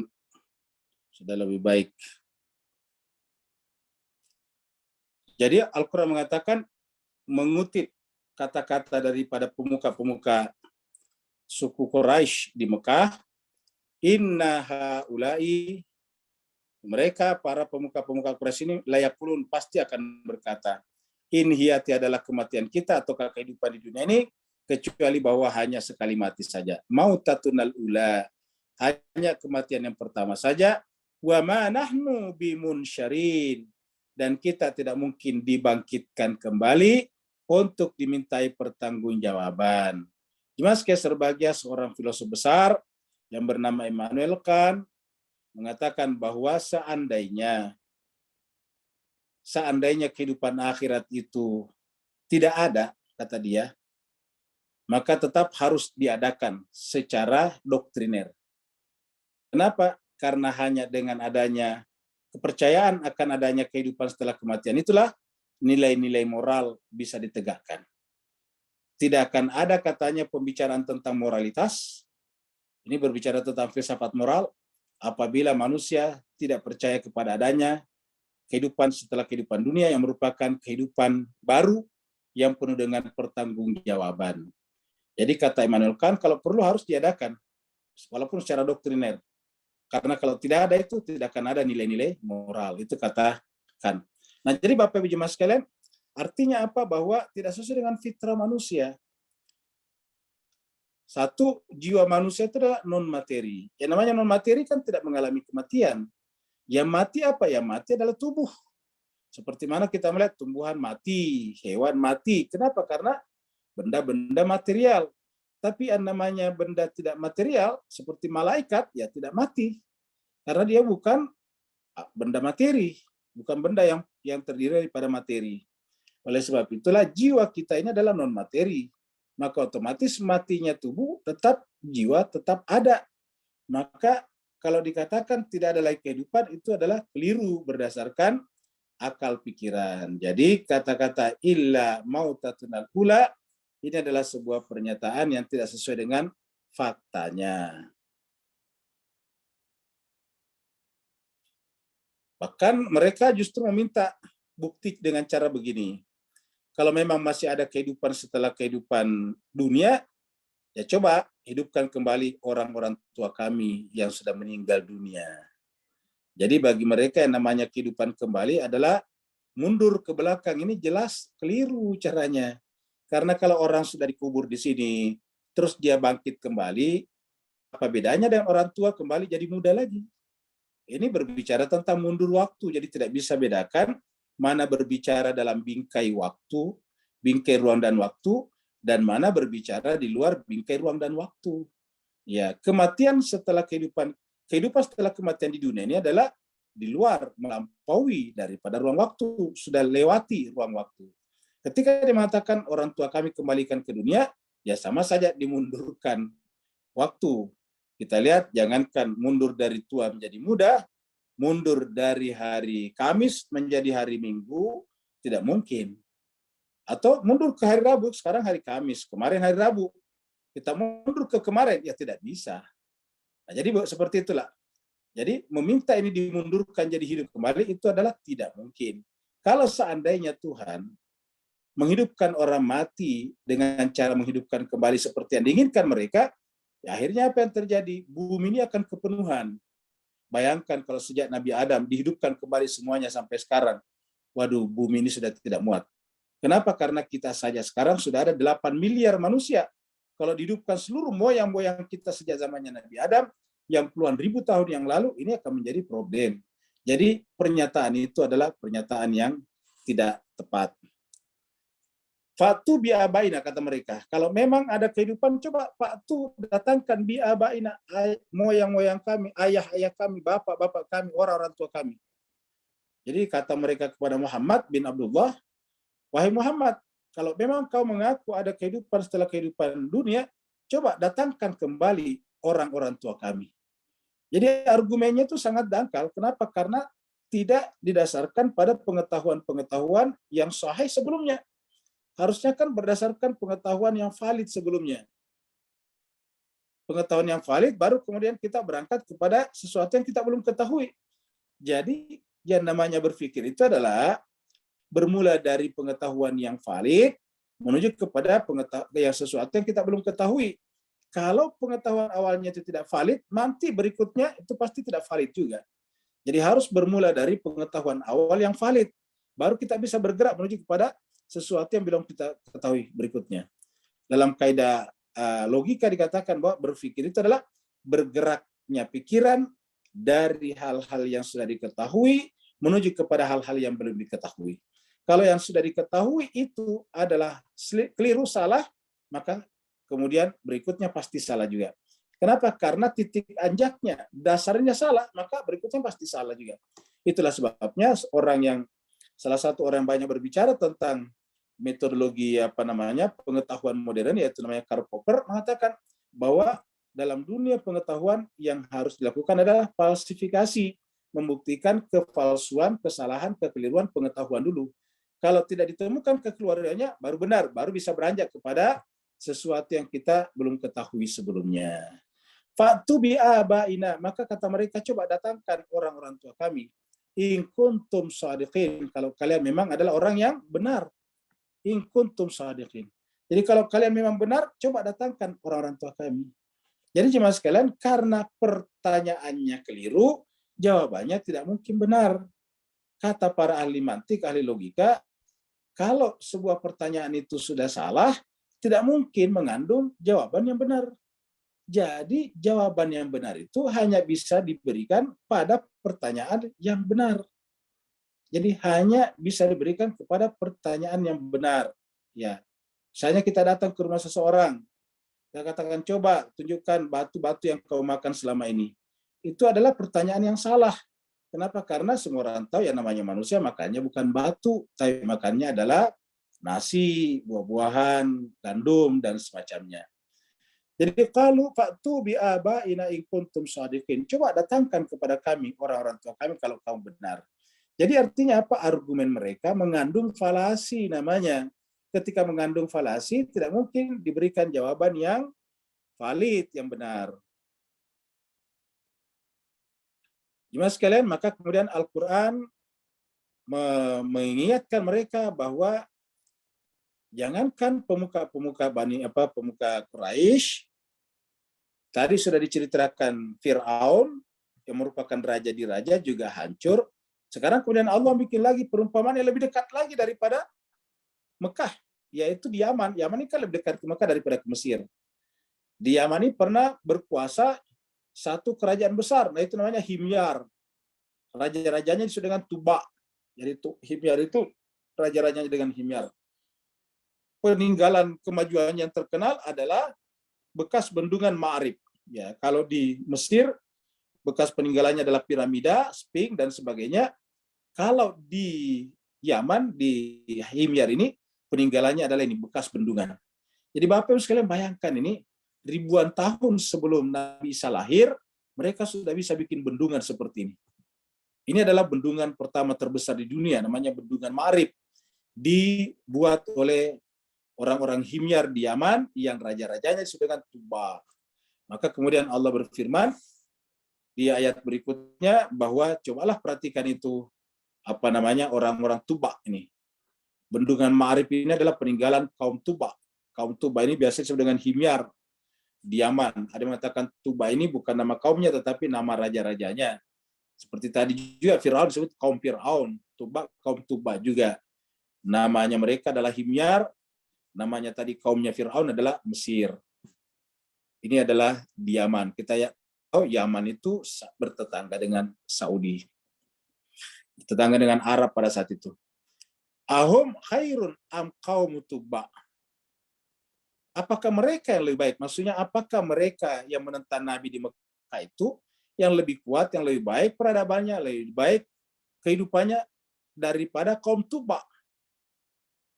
S1: sudah lebih baik. Jadi Al-Quran mengatakan, mengutip kata-kata daripada pemuka-pemuka suku Quraisy di Mekah, inna haulai, mereka para pemuka-pemuka Quraisy ini layaqulun, pasti akan berkata, in hiya, tiadalah kematian kita atau kehidupan di dunia ini kecuali bahwa hanya sekali mati saja. Mautatunal ula, hanya kematian yang pertama saja. Wa ma nahnu bimunsyarin, dan kita tidak mungkin dibangkitkan kembali untuk dimintai pertanggungjawaban. Jemaah sekalian berbahagia, seorang filosof besar yang bernama Immanuel Kant mengatakan bahwa seandainya kehidupan akhirat itu tidak ada, kata dia, maka tetap harus diadakan secara doktriner. Kenapa? Karena hanya dengan adanya kepercayaan akan adanya kehidupan setelah kematian, itulah nilai-nilai moral bisa ditegakkan. Tidak akan ada katanya pembicaraan tentang moralitas, ini berbicara tentang filsafat moral, apabila manusia tidak percaya kepada adanya kehidupan setelah kehidupan dunia yang merupakan kehidupan baru yang penuh dengan pertanggungjawaban. Jadi kata Immanuel Kant, kalau perlu harus diadakan, walaupun secara doktriner. Karena kalau tidak ada itu, tidak akan ada nilai-nilai moral. Itu kata Kant. Nah, jadi Bapak Ibu Jemaah sekalian, artinya apa? Bahwa tidak sesuai dengan fitrah manusia. Satu, jiwa manusia itu adalah non-materi. Yang namanya non-materi kan tidak mengalami kematian. Yang mati apa? Yang mati adalah tubuh. Seperti mana kita melihat tumbuhan mati, hewan mati. Kenapa? Karena benda-benda material. Tapi yang namanya benda tidak material, seperti malaikat, ya tidak mati. Karena dia bukan benda materi, bukan benda yang terdiri daripada materi. Oleh sebab itulah jiwa kita ini adalah non-materi. Maka otomatis matinya tubuh, tetap jiwa tetap ada. Maka kalau dikatakan tidak ada lagi kehidupan, itu adalah keliru berdasarkan akal pikiran. Jadi kata-kata illa mautatunal ula, ini adalah sebuah pernyataan yang tidak sesuai dengan faktanya. Bahkan mereka justru meminta bukti dengan cara begini. Kalau memang masih ada kehidupan setelah kehidupan dunia, ya coba hidupkan kembali orang-orang tua kami yang sudah meninggal dunia. Jadi bagi mereka yang namanya kehidupan kembali adalah mundur ke belakang. Ini jelas keliru caranya. Karena kalau orang sudah dikubur di sini, terus dia bangkit kembali, apa bedanya dengan orang tua kembali jadi muda lagi? Ini berbicara tentang mundur waktu, jadi tidak bisa bedakan mana berbicara dalam bingkai waktu, bingkai ruang dan waktu, dan mana berbicara di luar bingkai ruang dan waktu. Ya, kematian setelah kehidupan setelah kematian di dunia ini adalah di luar, melampaui daripada ruang waktu, sudah lewati ruang waktu. Ketika dia mengatakan orang tua kami kembalikan ke dunia, ya sama saja dimundurkan waktu. Kita lihat, jangankan mundur dari tua menjadi muda, mundur dari hari Kamis menjadi hari Minggu, tidak mungkin. Atau mundur ke hari Rabu, sekarang hari Kamis, kemarin hari Rabu. Kita mundur ke kemarin, ya tidak bisa. Nah, jadi seperti itulah. Jadi meminta ini dimundurkan jadi hidup kembali, itu adalah tidak mungkin. Kalau seandainya Tuhan menghidupkan orang mati dengan cara menghidupkan kembali seperti yang diinginkan mereka, ya akhirnya apa yang terjadi? Bumi ini akan kepenuhan. Bayangkan kalau sejak Nabi Adam dihidupkan kembali semuanya sampai sekarang. Waduh, bumi ini sudah tidak muat. Kenapa? Karena kita saja sekarang sudah ada 8 miliar manusia. Kalau dihidupkan seluruh moyang-moyang kita sejak zamannya Nabi Adam, yang puluhan ribu tahun yang lalu, ini akan menjadi problem. Jadi pernyataan itu adalah pernyataan yang tidak tepat. Fatu bi'abaina, kata mereka. Kalau memang ada kehidupan, coba fatu datangkan bi'abaina, moyang-moyang kami, ayah-ayah kami, bapak-bapak kami, orang-orang tua kami. Jadi kata mereka kepada Muhammad bin Abdullah, wahai Muhammad, kalau memang kau mengaku ada kehidupan setelah kehidupan dunia, coba datangkan kembali orang-orang tua kami. Jadi argumennya itu sangat dangkal. Kenapa? Karena tidak didasarkan pada pengetahuan-pengetahuan yang sahih sebelumnya. Harusnya kan berdasarkan pengetahuan yang valid sebelumnya. Pengetahuan yang valid, baru kemudian kita berangkat kepada sesuatu yang kita belum ketahui. Jadi yang namanya berpikir itu adalah bermula dari pengetahuan yang valid, menuju kepada sesuatu yang kita belum ketahui. Kalau pengetahuan awalnya itu tidak valid, nanti berikutnya itu pasti tidak valid juga. Jadi harus bermula dari pengetahuan awal yang valid. Baru kita bisa bergerak menuju kepada sesuatu yang belum kita ketahui berikutnya. Dalam kaidah logika dikatakan bahwa berpikir itu adalah bergeraknya pikiran dari hal-hal yang sudah diketahui menuju kepada hal-hal yang belum diketahui. Kalau yang sudah diketahui itu adalah keliru, salah, maka kemudian berikutnya pasti salah juga. Kenapa? Karena titik anjaknya, dasarnya salah, maka berikutnya pasti salah juga. Itulah sebabnya salah satu orang banyak berbicara tentang metodologi pengetahuan modern, yaitu namanya Karl Popper, mengatakan bahwa dalam dunia pengetahuan yang harus dilakukan adalah falsifikasi, membuktikan kepalsuan, kesalahan, kekeliruan pengetahuan dulu. Kalau tidak ditemukan kekeliruannya, baru benar, baru bisa beranjak kepada sesuatu yang kita belum ketahui sebelumnya. Fa'tu bi'abaina, maka kata mereka, coba datangkan orang-orang tua kami. In kuntum shadiqin, kalau kalian memang adalah orang yang benar. In kuntum shadiqin. Jadi kalau kalian memang benar, coba datangkan orang-orang tua kami. Jadi jemaah sekalian, karena pertanyaannya keliru, jawabannya tidak mungkin benar. Kata para ahli mantik, ahli logika, kalau sebuah pertanyaan itu sudah salah, tidak mungkin mengandung jawaban yang benar. Jadi jawaban yang benar itu hanya bisa diberikan pada pertanyaan yang benar. Jadi hanya bisa diberikan kepada pertanyaan yang benar. Ya, misalnya kita datang ke rumah seseorang, kita katakan, coba tunjukkan batu-batu yang kau makan selama ini. Itu adalah pertanyaan yang salah. Kenapa? Karena semua orang tahu yang namanya manusia makannya bukan batu, tapi makannya adalah nasi, buah-buahan, gandum, dan semacamnya. Jadi kalau fa'tu bi abaina in kuntum shadiqin. Coba datangkan kepada kami orang-orang tua kami kalau kamu benar. Jadi artinya apa? Argumen mereka mengandung falasi namanya. Ketika mengandung falasi tidak mungkin diberikan jawaban yang valid, yang benar. Jemaah sekalian, maka kemudian Al-Qur'an mengingatkan mereka bahwa jangankan pemuka Quraisy, tadi sudah diceritakan Fir'aun yang merupakan raja di raja juga hancur. Sekarang kemudian Allah bikin lagi perumpamaan yang lebih dekat lagi daripada Mekah, yaitu di Yaman. Yaman ini kan lebih dekat ke Mekah daripada ke Mesir. Di Yaman ini pernah berkuasa satu kerajaan besar, nah itu namanya Himyar. Raja-rajanya disebut dengan Tuba. Jadi Himyar itu raja-rajanya dengan Himyar. Peninggalan kemajuan yang terkenal adalah bekas bendungan Ma'rib. Ya, kalau di Mesir bekas peninggalannya adalah piramida, Sphinx dan sebagainya. Kalau di Yaman, di Himyar ini peninggalannya adalah ini bekas bendungan. Jadi Bapak Ibu sekalian bayangkan ini ribuan tahun sebelum Nabi Isa lahir, mereka sudah bisa bikin bendungan seperti ini. Ini adalah bendungan pertama terbesar di dunia, namanya Bendungan Ma'rib. Dibuat oleh orang-orang Himyar di Yaman yang raja-rajanya disebut dengan Tuba. Maka kemudian Allah berfirman di ayat berikutnya bahwa cobalah perhatikan itu orang-orang Tuba ini. Bendungan Ma'rib ini adalah peninggalan kaum Tuba. Kaum Tuba ini biasa disebut dengan Himyar di Yaman. Ada yang mengatakan Tuba ini bukan nama kaumnya tetapi nama raja-rajanya. Seperti tadi juga Fir'aun disebut kaum Fir'aun, Tuba kaum Tuba juga. Namanya mereka adalah Himyar, namanya tadi kaumnya Fir'aun adalah Mesir. Ini adalah di Yaman. Kita tahu Yaman itu bertetangga dengan Saudi. Tetangga dengan Arab pada saat itu. Ahum khairun am qaum Tuba. Apakah mereka yang lebih baik? Maksudnya apakah mereka yang menentang Nabi di Mekah itu yang lebih kuat, yang lebih baik peradabannya, lebih baik kehidupannya daripada kaum Tuba?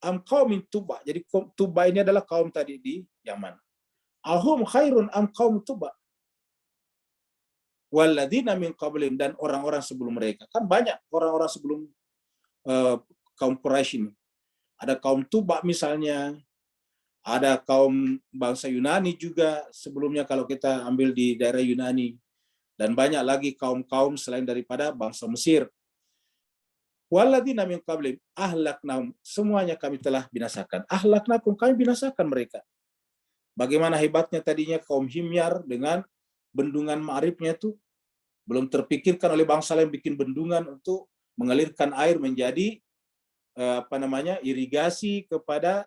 S1: Am qaumin Tuba. Jadi Tuba ini adalah kaum tadi di Yaman. Ahum khairun am qaum Tuba. Walladzina min qablihim, dan orang-orang sebelum mereka. Kan banyak orang-orang sebelum kaum Quraisy ini. Ada kaum Tuba misalnya, ada kaum bangsa Yunani juga sebelumnya kalau kita ambil di daerah Yunani. Dan banyak lagi kaum-kaum selain daripada bangsa Mesir. Walladzina min qablihim ahlaknahum, semuanya kami telah binasakan. Ahlaknakum, kami binasakan mereka. Bagaimana hebatnya tadinya kaum Himyar dengan bendungan Ma'ribnya itu belum terpikirkan oleh bangsa lain bikin bendungan untuk mengalirkan air menjadi irigasi kepada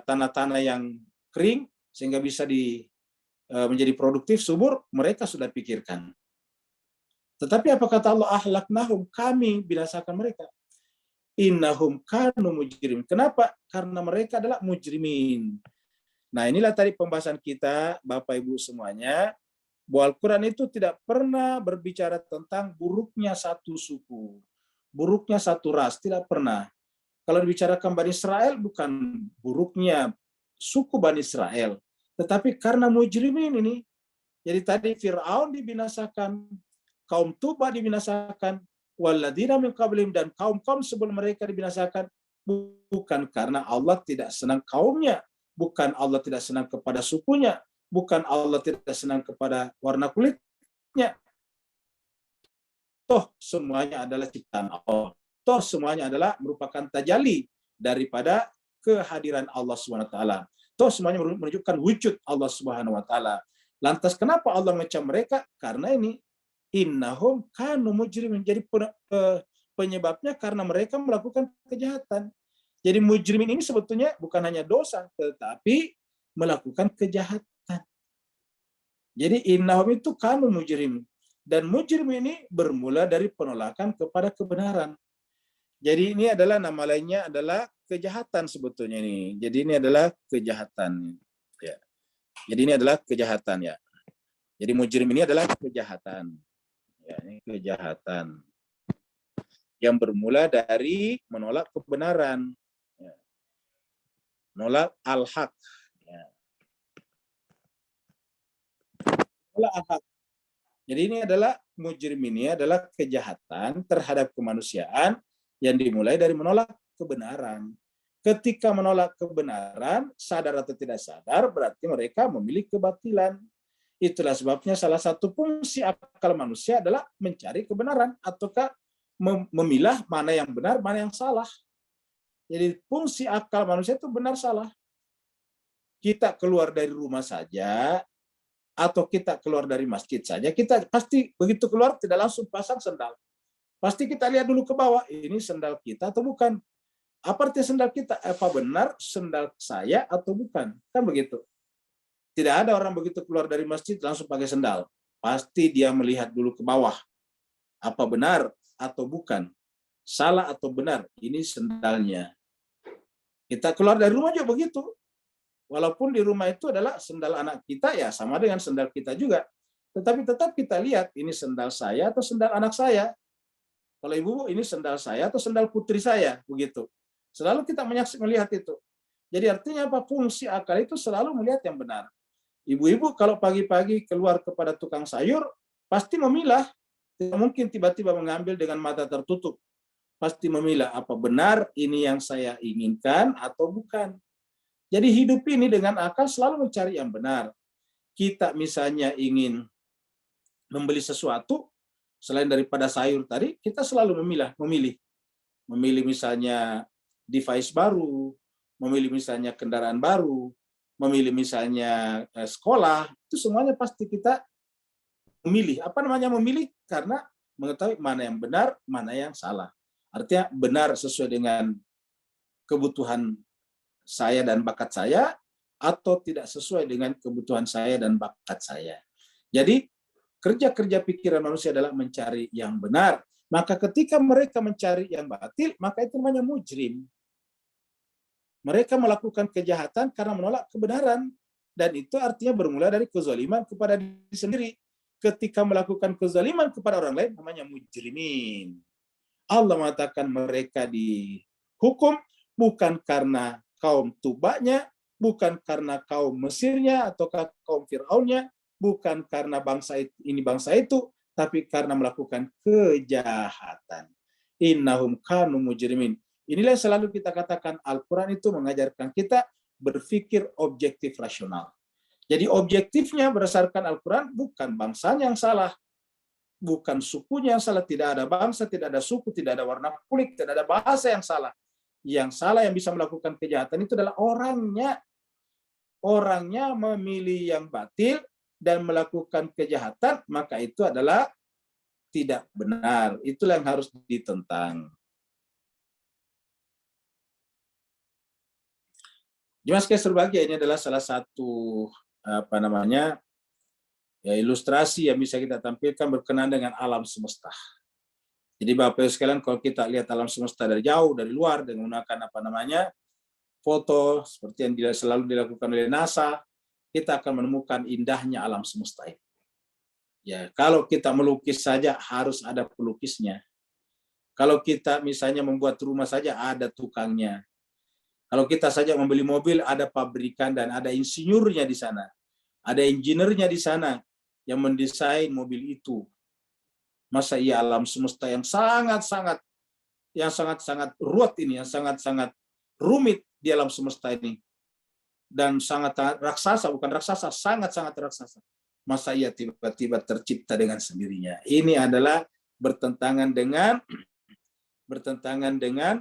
S1: tanah-tanah yang kering sehingga bisa menjadi produktif subur. Mereka sudah pikirkan. Tetapi apa kata Allah? Ahlaknahum, kami binasakan mereka. Innahum kanu mujrim. Kenapa? Karena mereka adalah mujrimin. Nah, inilah tadi pembahasan kita, Bapak Ibu semuanya, bahwa Al-Quran itu tidak pernah berbicara tentang buruknya satu suku, buruknya satu ras, tidak pernah. Kalau dibicarakan Bani Israel, bukan buruknya suku Bani Israel, tetapi karena mujrimin ini. Jadi tadi Fir'aun dibinasakan, kaum Tuba dibinasakan, walladzina min qablihim, dan kaum-kaum sebelum mereka dibinasakan, bukan karena Allah tidak senang kaumnya, bukan Allah tidak senang kepada sukunya, bukan Allah tidak senang kepada warna kulitnya, Toh semuanya adalah ciptaan Allah. Toh semuanya adalah merupakan tajalli daripada kehadiran Allah Subhanahu wa taala. Toh semuanya menunjukkan wujud Allah Subhanahu wa taala. Lantas kenapa Allah mengecam mereka? Karena ini innahum kanu mujrimin. Jadi penyebabnya karena mereka melakukan kejahatan. Jadi mujrimin ini sebetulnya bukan hanya dosa, tetapi melakukan kejahatan. Jadi innahum itu kanu mujrimin. Dan mujrim ini bermula dari penolakan kepada kebenaran. Jadi ini adalah nama lainnya adalah kejahatan sebetulnya ini. Jadi ini adalah kejahatan. Ya. Jadi ini adalah kejahatan ya. Jadi mujrim ini adalah kejahatan. Ya, ini kejahatan yang bermula dari menolak kebenaran, ya. Menolak al-haq. Ya. Menolak al-haq. Jadi ini adalah mujrim ini adalah kejahatan terhadap kemanusiaan yang dimulai dari menolak kebenaran. Ketika menolak kebenaran, sadar atau tidak sadar, berarti mereka memilih kebatilan. Itulah sebabnya salah satu fungsi akal manusia adalah mencari kebenaran ataukah memilah mana yang benar, mana yang salah. Jadi fungsi akal manusia itu benar salah. Kita keluar dari rumah saja atau kita keluar dari masjid saja, kita pasti begitu keluar tidak langsung pasang sendal. Pasti kita lihat dulu ke bawah, ini sendal kita atau bukan? Apa arti sendal kita? Apa benar sendal saya atau bukan? Kan begitu. Tidak ada orang begitu keluar dari masjid langsung pakai sendal. Pasti dia melihat dulu ke bawah. Apa benar atau bukan? Salah atau benar? Ini sendalnya. Kita keluar dari rumah juga begitu. Walaupun di rumah itu adalah sendal anak kita, ya sama dengan sendal kita juga. Tetapi tetap kita lihat, ini sendal saya atau sendal anak saya. Kalau ibu, ini sendal saya atau sendal putri saya. Begitu. Selalu kita melihat itu. Jadi artinya apa? Fungsi akal itu selalu melihat yang benar. Ibu-ibu kalau pagi-pagi keluar kepada tukang sayur, pasti memilah. Tidak mungkin tiba-tiba mengambil dengan mata tertutup. Pasti memilah apa benar ini yang saya inginkan atau bukan. Jadi hidup ini dengan akal selalu mencari yang benar. Kita misalnya ingin membeli sesuatu, selain daripada sayur tadi, kita selalu memilih. Memilih misalnya device baru, memilih misalnya kendaraan baru, memilih misalnya sekolah, itu semuanya pasti kita memilih. Apa namanya memilih? Karena mengetahui mana yang benar, mana yang salah. Artinya benar sesuai dengan kebutuhan saya dan bakat saya, atau tidak sesuai dengan kebutuhan saya dan bakat saya. Jadi kerja-kerja pikiran manusia adalah mencari yang benar. Maka ketika mereka mencari yang batil, maka itu namanya mujrim. Mereka melakukan kejahatan karena menolak kebenaran. Dan itu artinya bermula dari kezaliman kepada diri sendiri. Ketika melakukan kezaliman kepada orang lain, namanya mujrimin. Allah mengatakan mereka dihukum bukan karena kaum Tubaknya, bukan karena kaum Mesirnya, atau kaum Fir'aunnya, bukan karena bangsa ini bangsa itu, tapi karena melakukan kejahatan. Innahum kanu mujrimin. Inilah yang selalu kita katakan, Al-Quran itu mengajarkan kita berpikir objektif rasional. Jadi objektifnya berdasarkan Al-Quran bukan bangsanya yang salah, bukan sukunya yang salah, tidak ada bangsa, tidak ada suku, tidak ada warna kulit, tidak ada bahasa yang salah. Yang salah yang bisa melakukan kejahatan itu adalah orangnya. Orangnya memilih yang batil dan melakukan kejahatan, maka itu adalah tidak benar. Itulah yang harus ditentang. Jemaah sekalian berbahagia, ini adalah salah satu ilustrasi yang bisa kita tampilkan berkenaan dengan alam semesta. Jadi Bapak Ibu sekalian, kalau kita lihat alam semesta dari jauh, dari luar, dengan menggunakan foto seperti yang selalu dilakukan oleh NASA, kita akan menemukan indahnya alam semesta ini. Ya, kalau kita melukis saja harus ada pelukisnya. Kalau kita misalnya membuat rumah saja ada tukangnya. Kalau kita saja membeli mobil, ada pabrikan dan ada insinyurnya di sana. Ada engineer-nya di sana yang mendesain mobil itu. Masa iya alam semesta yang sangat-sangat ruwet ini, yang sangat-sangat rumit di alam semesta ini. Dan sangat raksasa, bukan raksasa, sangat-sangat raksasa. Masa iya tiba-tiba tercipta dengan sendirinya. Ini adalah bertentangan dengan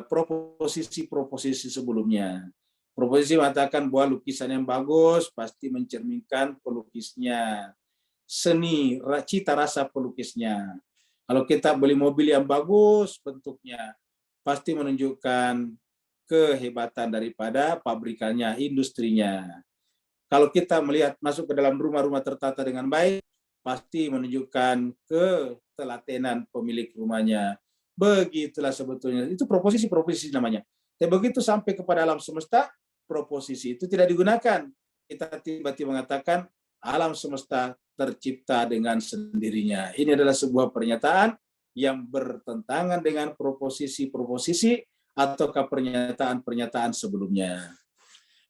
S1: proposisi sebelumnya. Proposisi mengatakan bahwa lukisan yang bagus pasti mencerminkan pelukisnya, seni, cita rasa pelukisnya. Kalau kita beli mobil yang bagus bentuknya, pasti menunjukkan kehebatan daripada pabrikannya, industrinya. Kalau kita melihat masuk ke dalam rumah-rumah tertata dengan baik, pasti menunjukkan ketelatenan pemilik rumahnya. Begitulah sebetulnya. Itu proposisi namanya. Tapi begitu sampai kepada alam semesta, proposisi itu tidak digunakan. Kita tiba-tiba mengatakan alam semesta tercipta dengan sendirinya. Ini adalah sebuah pernyataan yang bertentangan dengan proposisi-proposisi ataukah pernyataan-pernyataan sebelumnya.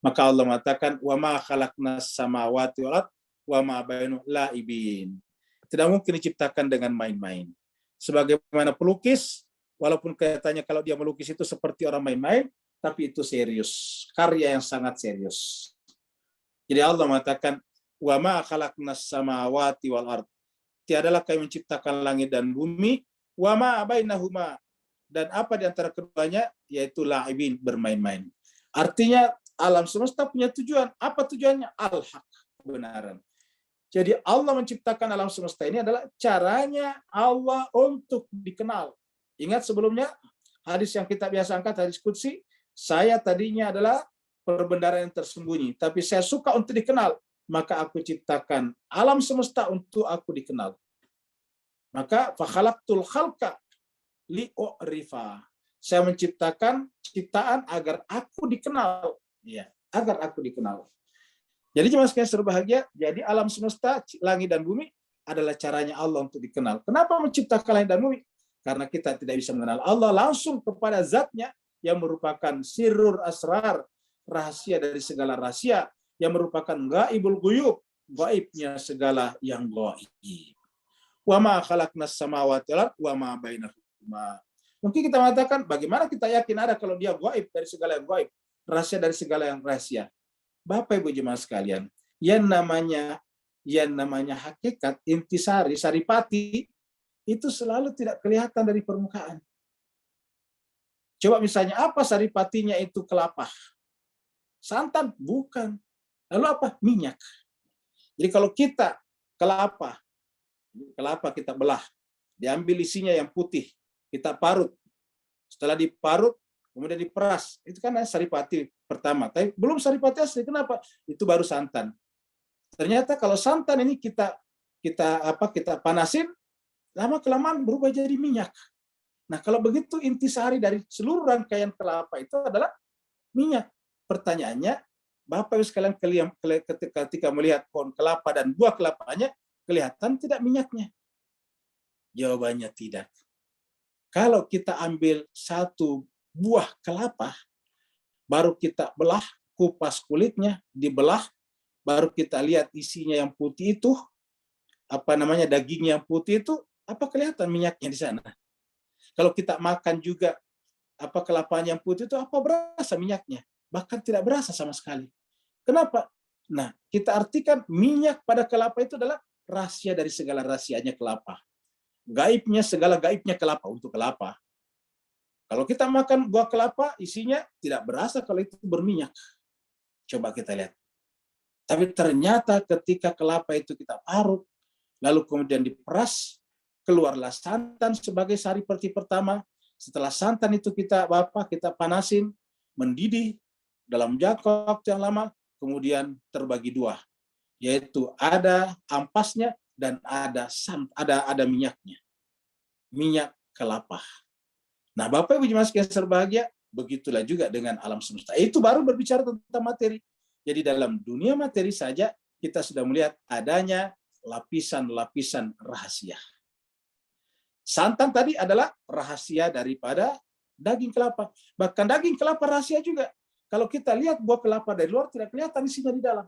S1: Maka Allah mengatakan, wa ma khalaqnas samawati wal ardh wa ma bainahuma la'ibin. Tidak mungkin diciptakan dengan main-main. Sebagaimana pelukis, walaupun kelihatannya kalau dia melukis itu seperti orang main-main, tapi itu serius, karya yang sangat serius. Jadi Allah mengatakan, wa ma khalaqnas samawati wal ardh. Tiadalah kami menciptakan langit dan bumi, wa ma bainahuma, dan apa di antara keduanya, yaitu la'ibin, bermain-main. Artinya alam semesta punya tujuan. Apa tujuannya? Al-haq, kebenaran. Jadi Allah menciptakan alam semesta ini adalah caranya Allah untuk dikenal. Ingat sebelumnya hadis yang kita biasa angkat, hadis qudsi, saya tadinya adalah perbendaharaan yang tersembunyi, tapi saya suka untuk dikenal, maka aku ciptakan alam semesta untuk aku dikenal. Maka fa khalaqtul khalqa li'urifa. Saya menciptakan ciptaan agar aku dikenal. Ya, agar aku dikenal. Jadi jemaah sekalian berbahagia, jadi alam semesta, langit dan bumi adalah caranya Allah untuk dikenal. Kenapa menciptakan langit dan bumi? Karena kita tidak bisa mengenal Allah langsung kepada zatnya yang merupakan sirrul asrar, rahasia dari segala rahasia, yang merupakan gaibul ghuyub, gaibnya segala yang gaib. Wa ma khalaqnas samawati wal ardh wa ma bainahuma. Mungkin kita mengatakan, bagaimana kita yakin ada kalau dia gaib dari segala yang gaib, rahasia dari segala yang rahasia? Bapak Ibu jemaah sekalian, yang namanya hakikat, intisari, saripati, itu selalu tidak kelihatan dari permukaan. Coba misalnya apa saripatinya itu kelapa? Santan? Bukan. Lalu apa? Minyak. Jadi kalau kita kelapa kita belah, diambil isinya yang putih, kita parut. Setelah diparut, kemudian diperas. Itu kan saripati pertama. Tapi belum saripati asli. Kenapa? Itu baru santan. Ternyata kalau santan ini kita panasin, lama kelamaan berubah jadi minyak. Nah, kalau begitu intisari dari seluruh rangkaian kelapa itu adalah minyak. Pertanyaannya, Bapak Ibu sekalian ketika melihat pohon kelapa dan buah kelapanya, kelihatan tidak minyaknya? Jawabannya tidak. Kalau kita ambil satu buah kelapa, baru kita belah, kupas kulitnya, dibelah, baru kita lihat isinya yang putih itu, daging yang putih itu, apa kelihatan minyaknya di sana? Kalau kita makan juga kelapanya yang putih itu, apa berasa minyaknya? Bahkan tidak berasa sama sekali. Kenapa? Nah, kita artikan minyak pada kelapa itu adalah rahasia dari segala rahasianya kelapa. Gaibnya, segala gaibnya kelapa untuk kelapa. Kalau kita makan buah kelapa, isinya tidak berasa kalau itu berminyak. Coba kita lihat. Tapi ternyata ketika kelapa itu kita parut, lalu kemudian diperas, keluarlah santan sebagai saripati pertama. Setelah santan itu kita panasin, mendidih dalam jangka waktu yang lama, kemudian terbagi dua, yaitu ada ampasnya dan ada minyaknya, minyak kelapa. Nah, Bapak Ibu jemaah sekalian berbahagia, begitulah juga dengan alam semesta. Itu baru berbicara tentang materi. Jadi dalam dunia materi saja kita sudah melihat adanya lapisan-lapisan rahasia. Santan tadi adalah rahasia daripada daging kelapa. Bahkan daging kelapa rahasia juga. Kalau kita lihat buah kelapa dari luar tidak kelihatan isinya di dalam.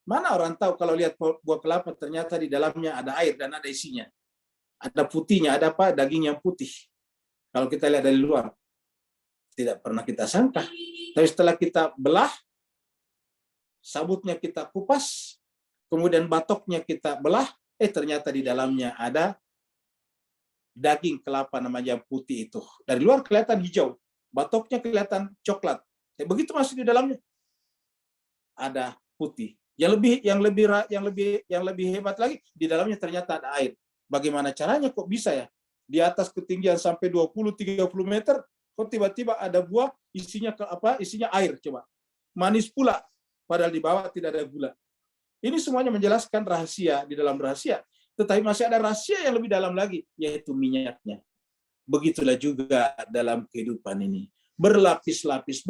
S1: Mana orang tahu kalau lihat buah kelapa ternyata di dalamnya ada air dan ada isinya. Ada putihnya, ada daging yang putih. Kalau kita lihat dari luar, tidak pernah kita sangka. Tapi setelah kita belah, sabutnya kita kupas, kemudian batoknya kita belah, ternyata di dalamnya ada daging kelapa namanya putih itu. Dari luar kelihatan hijau, batoknya kelihatan coklat. Begitu masuk di dalamnya ada putih. Yang lebih hebat lagi, di dalamnya ternyata ada air. Bagaimana caranya kok bisa ya? Di atas ketinggian sampai 20-30 meter, kok tiba-tiba ada buah isinya Isinya air, coba. Manis pula, padahal di bawah tidak ada gula. Ini semuanya menjelaskan rahasia di dalam rahasia. Tetapi masih ada rahasia yang lebih dalam lagi, yaitu minyaknya. Begitulah juga dalam kehidupan ini. Berlapis-lapis,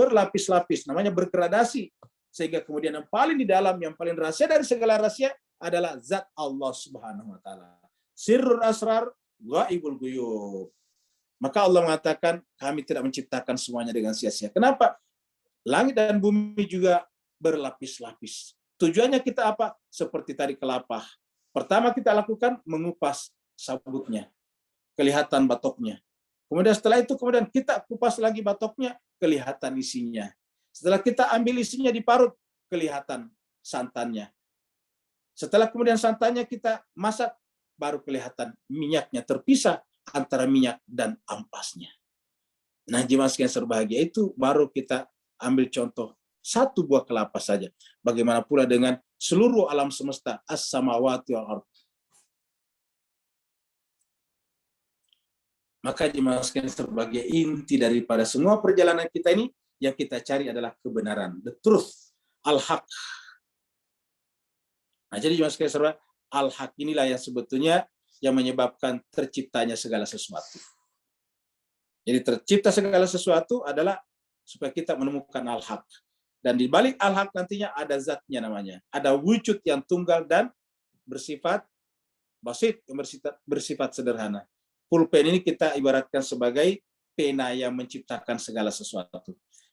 S1: namanya bergradasi. Sehingga kemudian yang paling di dalam, yang paling rahasia dari segala rahasia adalah zat Allah Subhanahu wa taala. Sirrul asrar ghaibul ghuyub. Maka Allah mengatakan, kami tidak menciptakan semuanya dengan sia-sia. Kenapa? Langit dan bumi juga berlapis-lapis. Tujuannya kita apa? Seperti tadi kelapa. Pertama kita lakukan mengupas sabutnya, kelihatan batoknya. Kemudian setelah itu kita kupas lagi batoknya, kelihatan isinya. Setelah kita ambil isinya diparut, kelihatan santannya. Setelah kemudian santannya kita masak, baru kelihatan minyaknya, terpisah antara minyak dan ampasnya. Nah, jemaah sekalian berbahagia, itu baru kita ambil contoh satu buah kelapa saja. Bagaimana pula dengan seluruh alam semesta, as-samawati wal ardh. Maka jemaah sekalian berbahagia, inti daripada semua perjalanan kita ini, yang kita cari adalah kebenaran, the truth, al-haq. Nah, jadi jemaah sekalian berbahagia, al-haq inilah yang sebetulnya yang menyebabkan terciptanya segala sesuatu. Jadi tercipta segala sesuatu adalah supaya kita menemukan al-haq. Dan di balik al-haq nantinya ada zatnya namanya. Ada wujud yang tunggal dan bersifat basit, yang bersifat sederhana. Pulpen ini kita ibaratkan sebagai pena yang menciptakan segala sesuatu.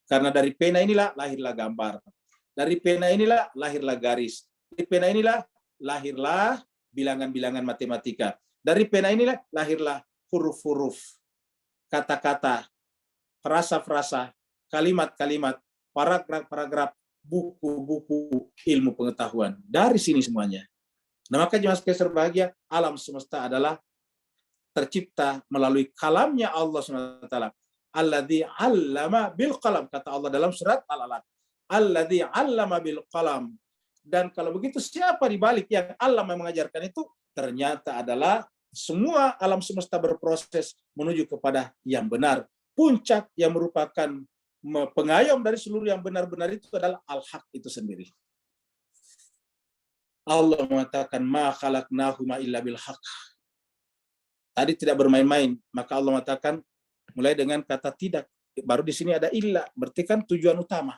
S1: Karena dari pena inilah lahirlah gambar. Dari pena inilah lahirlah garis. Dari pena inilah lahirlah bilangan-bilangan matematika. Dari pena inilah lahirlah huruf-huruf, kata-kata, frasa-frasa, kalimat-kalimat, paragraf-paragraf, buku-buku ilmu pengetahuan. Dari sini semuanya. Nah, maka jemaah sekalian berbahagia, alam semesta adalah tercipta melalui kalamnya Allah SWT. Alladzi 'allama bil qalam, kata Allah dalam surat Al-Alaq. Alladzi 'allama bil qalam. Dan kalau begitu, siapa di balik yang Allah mengajarkan itu? Ternyata adalah semua alam semesta berproses menuju kepada yang benar. Puncak yang merupakan pengayom dari seluruh yang benar-benar itu adalah al-haq itu sendiri. Allah mengatakan, ma khalaqnahu ma illa bil haq. Tadi tidak bermain-main, maka Allah mengatakan mulai dengan kata tidak. Baru di sini ada illa, berarti kan tujuan utama.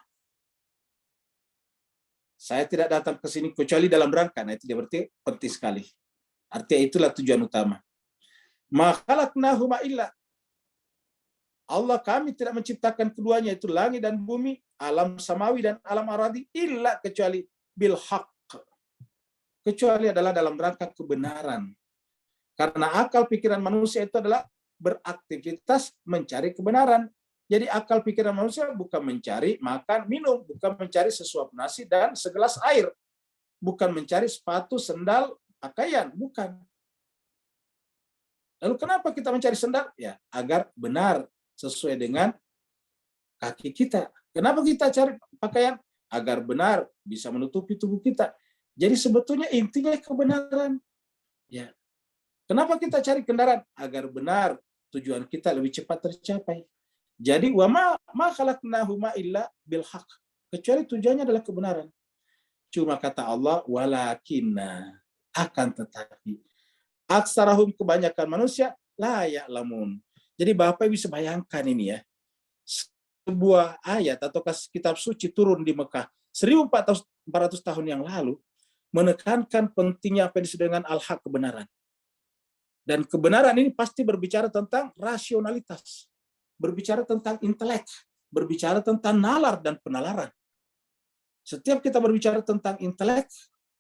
S1: Saya tidak datang ke sini kecuali dalam rangka. Nah, itu dia berarti penting sekali. Artinya itulah tujuan utama. Ma khalaqnahu ma illa. Allah, kami tidak menciptakan keduanya, itu langit dan bumi, alam samawi dan alam aradi, illa kecuali bil haq. Kecuali adalah dalam rangka kebenaran. Karena akal pikiran manusia itu adalah beraktivitas mencari kebenaran. Jadi akal pikiran manusia bukan mencari makan, minum, bukan mencari sesuap nasi dan segelas air. Bukan mencari sepatu, sendal, pakaian, bukan. Lalu kenapa kita mencari sendal? Ya, agar benar sesuai dengan kaki kita. Kenapa kita cari pakaian? Agar benar bisa menutupi tubuh kita. Jadi sebetulnya intinya kebenaran. Ya. Kenapa kita cari kendaraan? Agar benar tujuan kita lebih cepat tercapai. Jadi wa ma khalaqnahu ma illa bil haq. Kecuali tujuannya adalah kebenaran. Cuma kata Allah, walakinna, akan tetapi aksarahum, kebanyakan manusia, la ya'lamun. Jadi Bapak bisa bayangkan ini ya. Sebuah ayat atau kitab suci turun di Mekah 1400 tahun yang lalu menekankan pentingnya apa yang disebut dengan al-haq, kebenaran. Dan kebenaran ini pasti berbicara tentang rasionalitas, berbicara tentang intelek, berbicara tentang nalar dan penalaran. Setiap kita berbicara tentang intelek,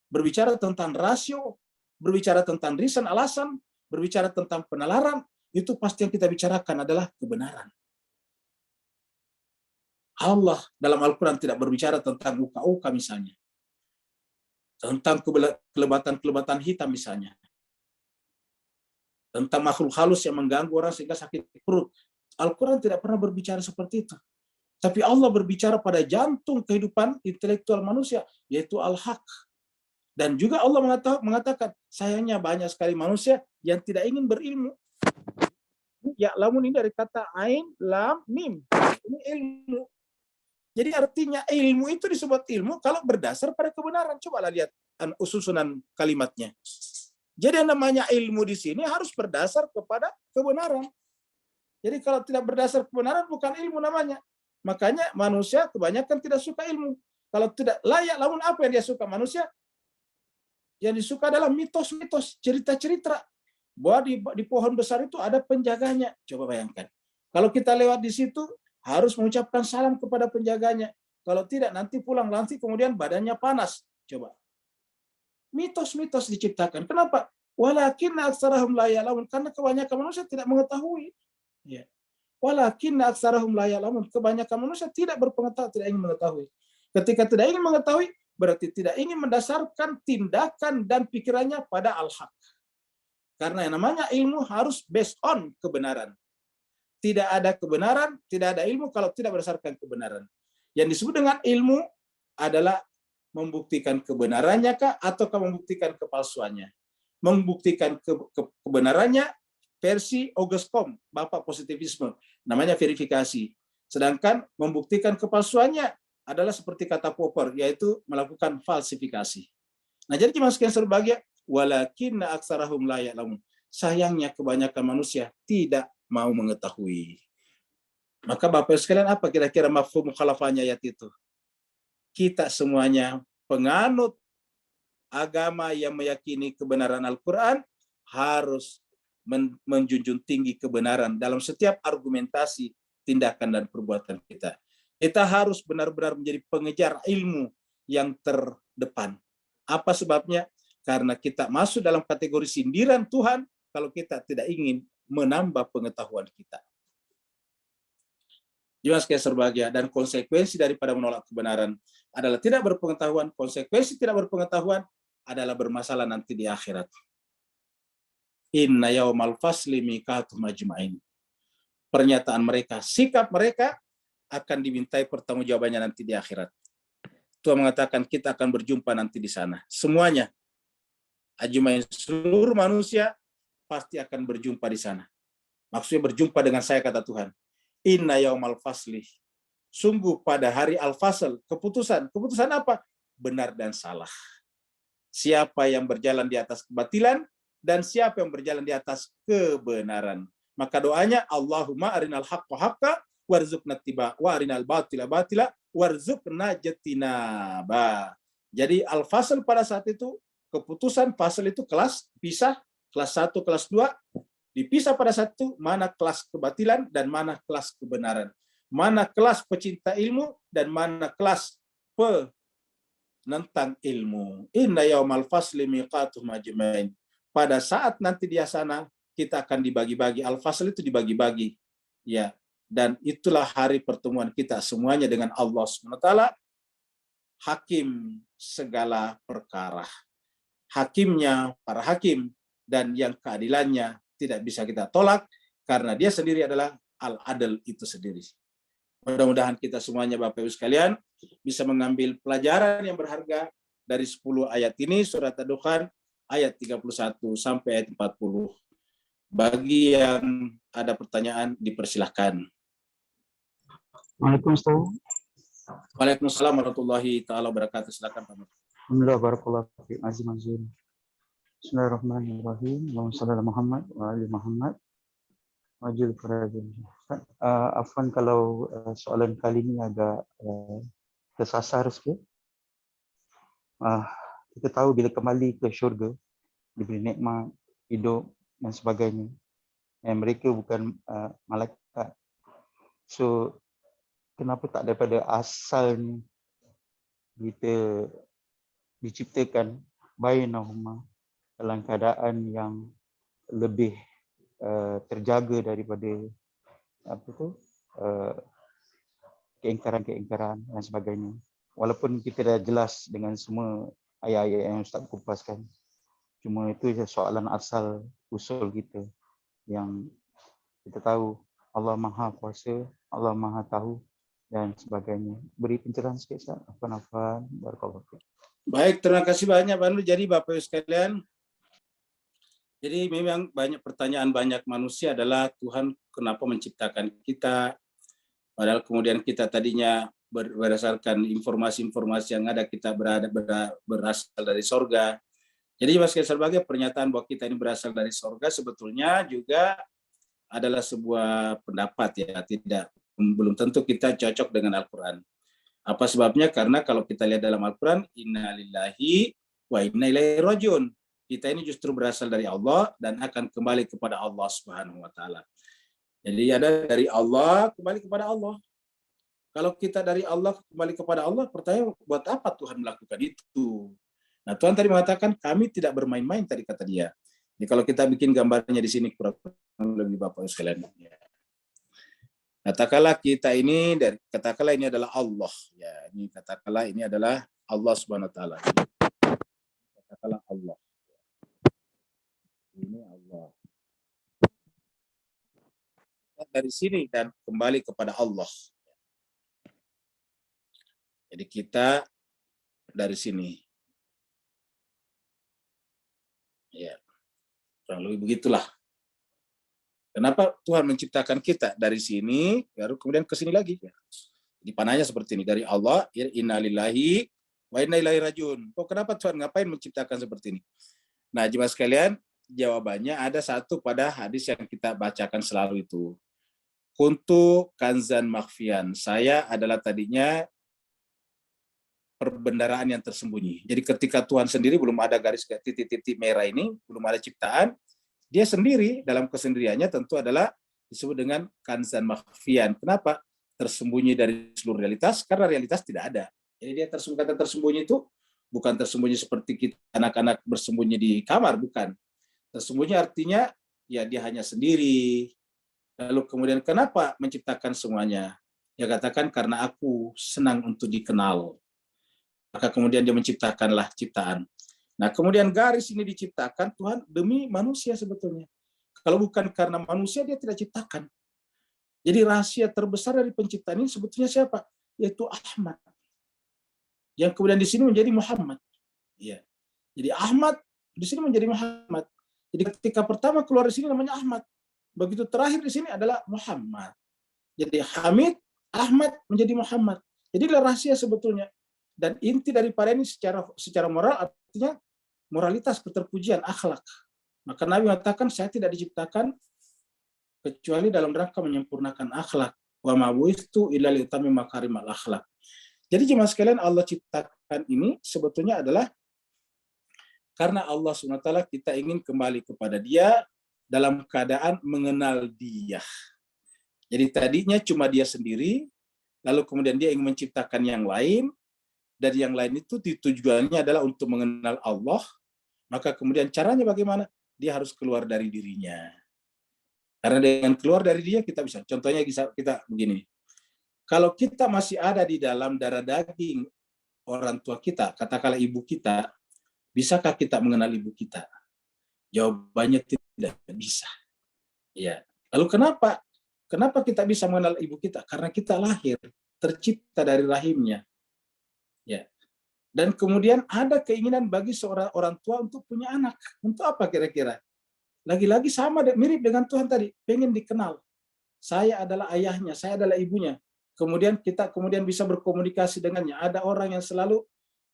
S1: berbicara tentang rasio, berbicara tentang reason, alasan, berbicara tentang penalaran, itu pasti yang kita bicarakan adalah kebenaran. Allah dalam Al-Quran tidak berbicara tentang uka-uka misalnya. Tentang kelebatan-kelebatan hitam misalnya. tentang makhluk halus yang mengganggu orang sehingga sakit perut. Al-Quran tidak pernah berbicara seperti itu. Tapi Allah berbicara pada jantung kehidupan intelektual manusia, yaitu al-haq. Dan juga Allah mengatakan, sayangnya banyak sekali manusia yang tidak ingin berilmu. Ya, lamun ini dari kata ain, lam, mim. Ini ilmu. Jadi artinya ilmu itu disebut ilmu kalau berdasar pada kebenaran. Cobalah lihat susunan kalimatnya. Jadi yang namanya ilmu di sini harus berdasar kepada kebenaran. Jadi kalau tidak berdasar kebenaran bukan ilmu namanya. Makanya manusia kebanyakan tidak suka ilmu. Kalau tidak layak, lamun apa yang dia suka manusia? Yang disuka adalah mitos-mitos, cerita-cerita. Bahwa di pohon besar itu ada penjaganya. Coba bayangkan. Kalau kita lewat di situ, harus mengucapkan salam kepada penjaganya. Kalau tidak, nanti pulang nanti kemudian badannya panas. Coba. Mitos-mitos diciptakan. Kenapa? Walakin aktsarahum la ya'lamun, karena kebanyakan manusia tidak mengetahui. Ya. Walakin aktsarahum la ya'lamun, kebanyakan manusia tidak berpengetahuan, tidak ingin mengetahui. Ketika tidak ingin mengetahui, berarti tidak ingin mendasarkan tindakan dan pikirannya pada al-haq. Karena yang namanya ilmu harus based on kebenaran. Tidak ada kebenaran, tidak ada ilmu kalau tidak berdasarkan kebenaran. Yang disebut dengan ilmu adalah membuktikan kebenarannya kah ataukah membuktikan kepalsuannya. Membuktikan kebenarannya versi Auguste Comte, Bapak positivisme, namanya verifikasi. Sedangkan membuktikan kepalsuannya adalah seperti kata Popper, yaitu melakukan falsifikasi. Nah, jadi jemaah sekalian berbahagia, walakinna aktsarahum la ya'lamun. Sayangnya kebanyakan manusia tidak mau mengetahui. Maka Bapak sekalian, apa kira-kira mafhum mukhalafahnya ayat itu? Kita semuanya penganut agama yang meyakini kebenaran Al-Quran harus menjunjung tinggi kebenaran dalam setiap argumentasi, tindakan, dan perbuatan kita. Kita harus benar-benar menjadi pengejar ilmu yang terdepan. Apa sebabnya? Karena kita masuk dalam kategori sindiran Tuhan kalau kita tidak ingin menambah pengetahuan kita. Jemaah sekalian berbahagia, dan konsekuensi daripada menolak kebenaran adalah tidak berpengetahuan. Konsekuensi tidak berpengetahuan adalah bermasalah nanti di akhirat. Inna yaumal fasli miqatum ajmain. Pernyataan mereka, sikap mereka akan dimintai pertanggungjawabannya nanti di akhirat. Tuhan mengatakan kita akan berjumpa nanti di sana. Semuanya, ajmain, seluruh manusia pasti akan berjumpa di sana. Maksudnya berjumpa dengan saya, kata Tuhan. Inna yaumal fasli. Sungguh pada hari al-fasl, keputusan. Keputusan apa? Benar dan salah. Siapa yang berjalan di atas kebatilan dan siapa yang berjalan di atas kebenaran. Maka doanya, Allahumma arinal haqqa haqqa warzuqna tiba wa arinal batila batila warzuqna jatinaba. Jadi al-fasl pada saat itu, keputusan fasl itu kelas pisah, kelas 1, kelas 2, dipisah pada satu, mana kelas kebatilan dan mana kelas kebenaran. Mana kelas pecinta ilmu dan mana kelas penentang ilmu. Inna yaumal fasli miqatum ajmain. Pada saat nanti di sana kita akan dibagi-bagi. Al-fasl itu dibagi-bagi. Ya, dan itulah hari pertemuan kita semuanya dengan Allah SWT, hakim segala perkara. Hakimnya para hakim dan yang keadilannya tidak bisa kita tolak karena dia sendiri adalah al-adl itu sendiri. Mudah-mudahan kita semuanya Bapak Ibu sekalian bisa mengambil pelajaran yang berharga dari 10 ayat ini, surat Ad-Dukhan ayat 31 sampai ayat 40. Bagi yang ada pertanyaan dipersilahkan.
S5: Waalaikumsalam.
S1: Waalaikumsalam warahmatullahi taala wabarakatuh. Silakan Pak.
S5: Alhamdulillah, barakallahu fiik. Azim. Bismillahirrahmanirrahim. Allahumma shalli ala Muhammad wa ali Muhammad. Wajil kerajaan. Afwan kalau soalan kali ini agak tersasar sikit. Kita tahu bila kembali ke syurga, diberi nikmat, hidup dan sebagainya. Mereka bukan malaikat. So, kenapa tak daripada asalnya kita diciptakan bainahuma dalam keadaan yang lebih terjaga daripada keingkaran-keingkaran dan sebagainya. Walaupun kita dah jelas dengan semua ayat-ayat yang Ustaz kupaskan. Cuma itu soalan asal usul kita. yang kita tahu Allah Maha Kuasa, Allah Maha Tahu dan sebagainya. Beri pencerahan sikit Ustaz. Afwan, barakallahu fiik.
S1: Baik, terima kasih banyak Pak Nur. Jadi Bapak Ibu sekalian, jadi memang banyak pertanyaan banyak manusia adalah Tuhan kenapa menciptakan kita, padahal kemudian kita tadinya berdasarkan informasi-informasi yang ada kita berasal dari sorga. Jadi sebagai pernyataan bahwa kita ini berasal dari sorga sebetulnya juga adalah sebuah pendapat ya, belum tentu kita cocok dengan Al-Quran. Apa sebabnya? Karena kalau kita lihat dalam Al-Quran, inna lillahi wa inna ilaihi rajiun. Kita ini justru berasal dari Allah dan akan kembali kepada Allah Subhanahu wa taala. Jadi ada dari Allah kembali kepada Allah. Kalau kita dari Allah kembali kepada Allah, pertanyaan buat apa Tuhan melakukan itu? Nah, Tuhan tadi mengatakan kami tidak bermain-main tadi kata dia. Jadi kalau kita bikin gambarnya di sini kurang lebih Bapak sekalian. Katakanlah kita ini katakanlah ini adalah Allah. Ya, ini katakanlah ini adalah Allah Subhanahu wa taala. Katakanlah Allah. Ini Allah. Dari sini dan kembali kepada Allah. Jadi kita dari sini. Ya. Kurang lebih begitulah. Kenapa Tuhan menciptakan kita dari sini, baru kemudian ke sini lagi. Jadi panahnya seperti ini, dari Allah, inna lillahi wa inna ilaihi rajiun. Kok kenapa Tuhan ngapain menciptakan seperti ini? Nah, jemaah sekalian, jawabannya ada satu pada hadis yang kita bacakan selalu itu. Kuntu kanzan makhfian. Saya adalah tadinya perbendaraan yang tersembunyi. Jadi ketika Tuhan sendiri belum ada garis titik-titik merah ini, belum ada ciptaan, dia sendiri dalam kesendiriannya tentu adalah disebut dengan kanzan makhfian. Kenapa? Tersembunyi dari seluruh realitas, karena realitas tidak ada. Jadi dia tersembunyi itu bukan tersembunyi seperti kita anak-anak bersembunyi di kamar, bukan. Tersembunyi artinya ya dia hanya sendiri. Lalu kemudian kenapa menciptakan semuanya? Ya katakan karena aku senang untuk dikenal. Maka kemudian dia menciptakanlah ciptaan. Nah, kemudian garis ini diciptakan Tuhan demi manusia sebetulnya. Kalau bukan karena manusia, dia tidak ciptakan. Jadi rahasia terbesar dari penciptaan ini sebetulnya siapa? Yaitu Ahmad. Yang kemudian di sini menjadi Muhammad. Ya. Jadi Ahmad di sini menjadi Muhammad. Jadi ketika pertama keluar di sini namanya Ahmad. Begitu terakhir di sini adalah Muhammad. Jadi Hamid, Ahmad menjadi Muhammad. Jadi rahasia sebetulnya. Dan inti daripada ini secara moral artinya moralitas, keterpujian, akhlak. Maka Nabi mengatakan saya tidak diciptakan kecuali dalam rangka menyempurnakan akhlak. Wa ma buistu illa liutami makarimal akhlak. Jadi jemaah sekalian, Allah ciptakan ini sebetulnya adalah karena Allah SWT kita ingin kembali kepada Dia dalam keadaan mengenal Dia. Jadi tadinya cuma Dia sendiri, lalu kemudian Dia ingin menciptakan yang lain, dan yang lain itu tujuannya adalah untuk mengenal Allah. Maka kemudian caranya bagaimana? Dia harus keluar dari dirinya. Karena dengan keluar dari dia kita bisa. Contohnya kita begini. Kalau kita masih ada di dalam darah daging orang tua kita, katakanlah ibu kita, bisakah kita mengenal ibu kita? Jawabannya tidak bisa. Ya. Lalu kenapa kita bisa mengenal ibu kita? Karena kita lahir, tercipta dari rahimnya. Ya. Dan kemudian ada keinginan bagi seorang orang tua untuk punya anak. Untuk apa kira-kira? Lagi-lagi sama mirip dengan Tuhan tadi, pengen dikenal. Saya adalah ayahnya, saya adalah ibunya. Kemudian kita bisa berkomunikasi dengannya. Ada orang yang selalu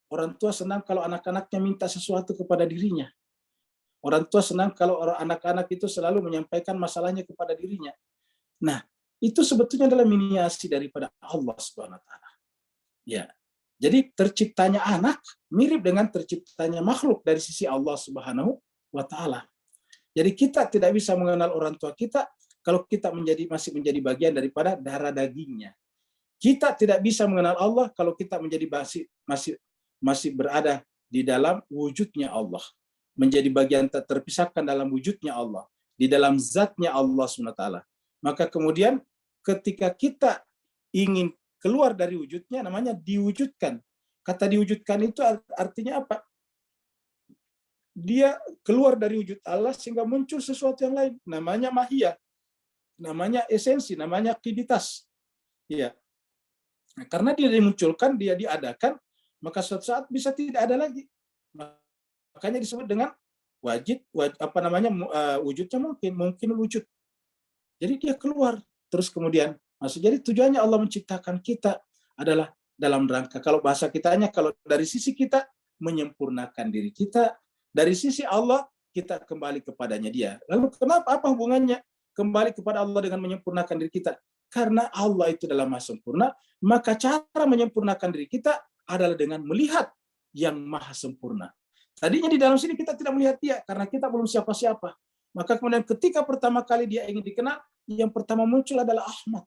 S1: orang tua senang kalau anak-anaknya minta sesuatu kepada dirinya. Orang tua senang kalau anak-anak itu selalu menyampaikan masalahnya kepada dirinya. Nah, itu sebetulnya adalah miniasi daripada Allah Subhanahu wa taala. Ya. Jadi terciptanya anak mirip dengan terciptanya makhluk dari sisi Allah Subhanahu wa taala. Jadi kita tidak bisa mengenal orang tua kita kalau kita masih menjadi bagian daripada darah dagingnya. Kita tidak bisa mengenal Allah kalau kita masih berada di dalam wujudnya Allah. Menjadi bagian terpisahkan dalam wujudnya Allah, di dalam zatnya Allah Subhanahu wa taala. Maka kemudian ketika kita ingin keluar dari wujudnya namanya diwujudkan. Kata diwujudkan itu artinya apa? dia keluar dari wujud Allah sehingga muncul sesuatu yang lain, namanya mahiyah, namanya esensi, namanya akiditas. Ya. Nah, karena dia dimunculkan, dia diadakan, maka suatu saat bisa tidak ada lagi. Makanya disebut dengan wujudnya mungkin wujud. Jadi dia keluar, terus kemudian masuk. Jadi tujuannya Allah menciptakan kita adalah dalam rangka, kalau bahasa kitanya, kalau dari sisi kita menyempurnakan diri kita, dari sisi Allah kita kembali kepadanya dia. Lalu kenapa, apa hubungannya kembali kepada Allah dengan menyempurnakan diri kita? Karena Allah itu adalah maha sempurna, maka cara menyempurnakan diri kita adalah dengan melihat yang maha sempurna. Tadinya di dalam sini kita tidak melihat dia, karena kita belum siapa-siapa. Maka kemudian ketika pertama kali dia ingin dikenal, yang pertama muncul adalah Ahmad.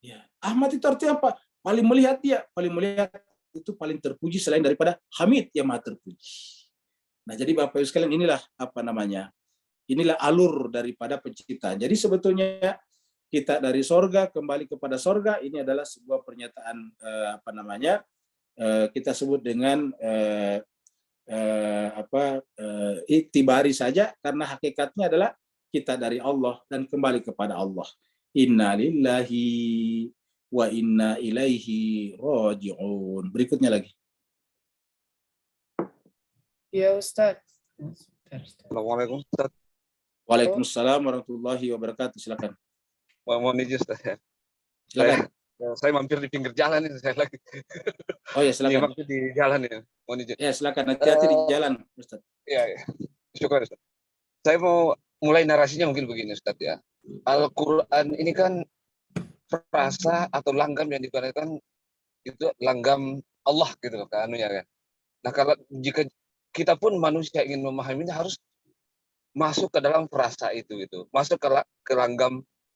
S1: Ya, Ahmad itu artinya apa? Paling melihat dia, paling melihat itu paling terpuji selain daripada Hamid yang maha terpuji. Nah, jadi Bapak Ibu sekalian, inilah alur daripada penciptaan. Jadi sebetulnya kita dari sorga kembali kepada sorga, ini adalah sebuah pernyataan kita sebut dengan iktibari saja, karena hakikatnya adalah kita dari Allah dan kembali kepada Allah. Inna lillahi wa inna ilaihi raji'un. Berikutnya lagi.
S3: Ya Ustaz.
S6: Assalamualaikum Ustaz.
S1: Waalaikumsalam warahmatullahi wabarakatuh. Silakan.
S6: Mohon izin Ustaz.
S1: Silakan.
S6: Saya mampir di pinggir jalan ini saya lagi.
S1: Oh ya, silakan.
S6: Mampir di jalan ini. Mohon izin.
S1: Ya, silakan. Hati-hati di jalan, Ustaz.
S6: Iya. Syukur Ustaz. Saya mau mulai narasinya mungkin begini Ustaz ya. Al-Qur'an ini kan frasa atau langgam yang digunakan itu langgam Allah gitu loh kan anunya kan. Nah, kalau jika kita pun manusia ingin memahaminya harus masuk ke dalam frasa itu gitu. Masuk ke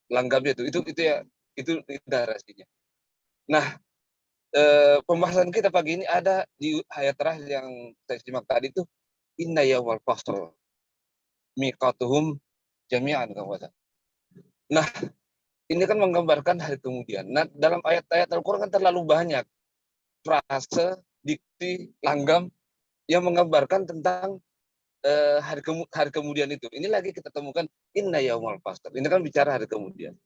S6: langgamnya itu ya, itu narasinya. Nah, pembahasan kita pagi ini ada di ayat terakhir yang saya simak tadi itu, inna yawmal fasl miqatuhum jami'an. Nah, ini kan menggambarkan hari kemudian. Nah, dalam ayat-ayat Al-Quran kan terlalu banyak frase, diksi, langgam yang menggambarkan tentang hari kemudian itu. Ini lagi kita temukan inna yaumal fasl. Ini kan bicara hari kemudian.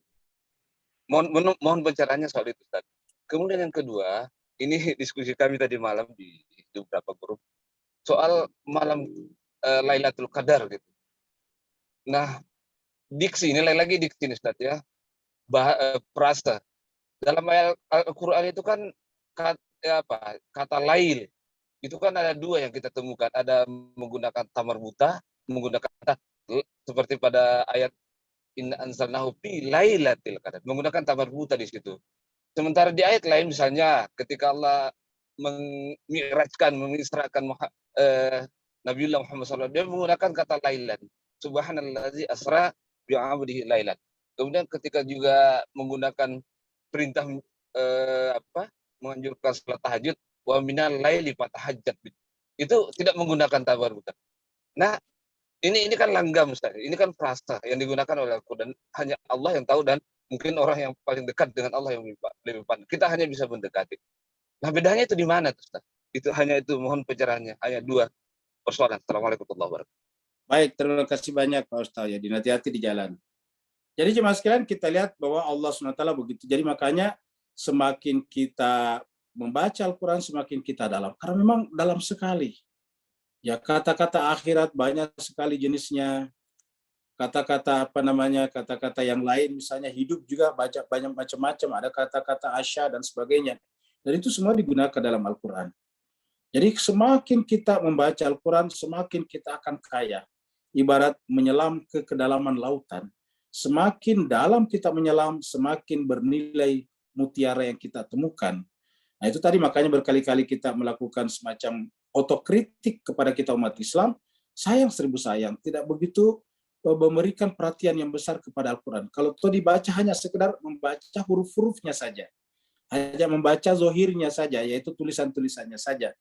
S6: Mohon pencerahannya soal itu Ustaz. Kemudian yang kedua, ini diskusi kami tadi malam di beberapa grup soal malam Lailatul Qadar gitu. Nah, diksi ini lagi diksi Ustaz ya. Frasa. Dalam ayat Al-Qur'an itu kan kata lail itu kan ada dua yang kita temukan, ada menggunakan tamar buta, menggunakan kata seperti pada ayat inna anzalnahu fi lailatul qadar, menggunakan tamar buta di situ. Sementara di ayat lain misalnya ketika Allah mengisrakan Nabiullah Muhammad SAW, dia menggunakan kata lailan, subhanallazi asra bi 'abdihi lailan. Kemudian ketika juga menggunakan perintah menganjurkan salat tahajud, wa minal laili fatahajjat, itu tidak menggunakan tabar buta. Nah, ini kan langgam Ustaz. Ini kan frasa yang digunakan oleh Al-Qur'an, hanya Allah yang tahu dan mungkin orang yang paling dekat dengan Allah yang lebih pandai. Kita hanya bisa mendekati. Nah, bedanya itu di mana Ustaz? Itu hanya itu, mohon pencerahannya. Hanya dua persoalan. Assalamualaikum warahmatullahi wabarakatuh.
S1: Baik, terima kasih banyak Pak Ustaz ya. Hati-hati di jalan. Jadi jemaah sekalian, kita lihat bahwa Allah SWT begitu. Jadi makanya semakin kita membaca Al-Quran semakin kita dalam, karena memang dalam sekali. Ya, kata-kata akhirat banyak sekali jenisnya. Kata-kata kata-kata yang lain, misalnya hidup juga banyak macam-macam. Ada kata-kata asya dan sebagainya. Dan itu semua digunakan dalam Al-Quran. Jadi semakin kita membaca Al-Quran, semakin kita akan kaya. Ibarat menyelam ke kedalaman lautan. Semakin dalam kita menyelam, semakin bernilai mutiara yang kita temukan. Nah, itu tadi makanya berkali-kali kita melakukan semacam otokritik kepada kita umat Islam. Sayang seribu sayang, tidak begitu memberikan perhatian yang besar kepada Al-Quran. Kalau itu dibaca hanya sekedar membaca huruf-hurufnya saja. Hanya membaca zohirnya saja, yaitu tulisan-tulisannya saja.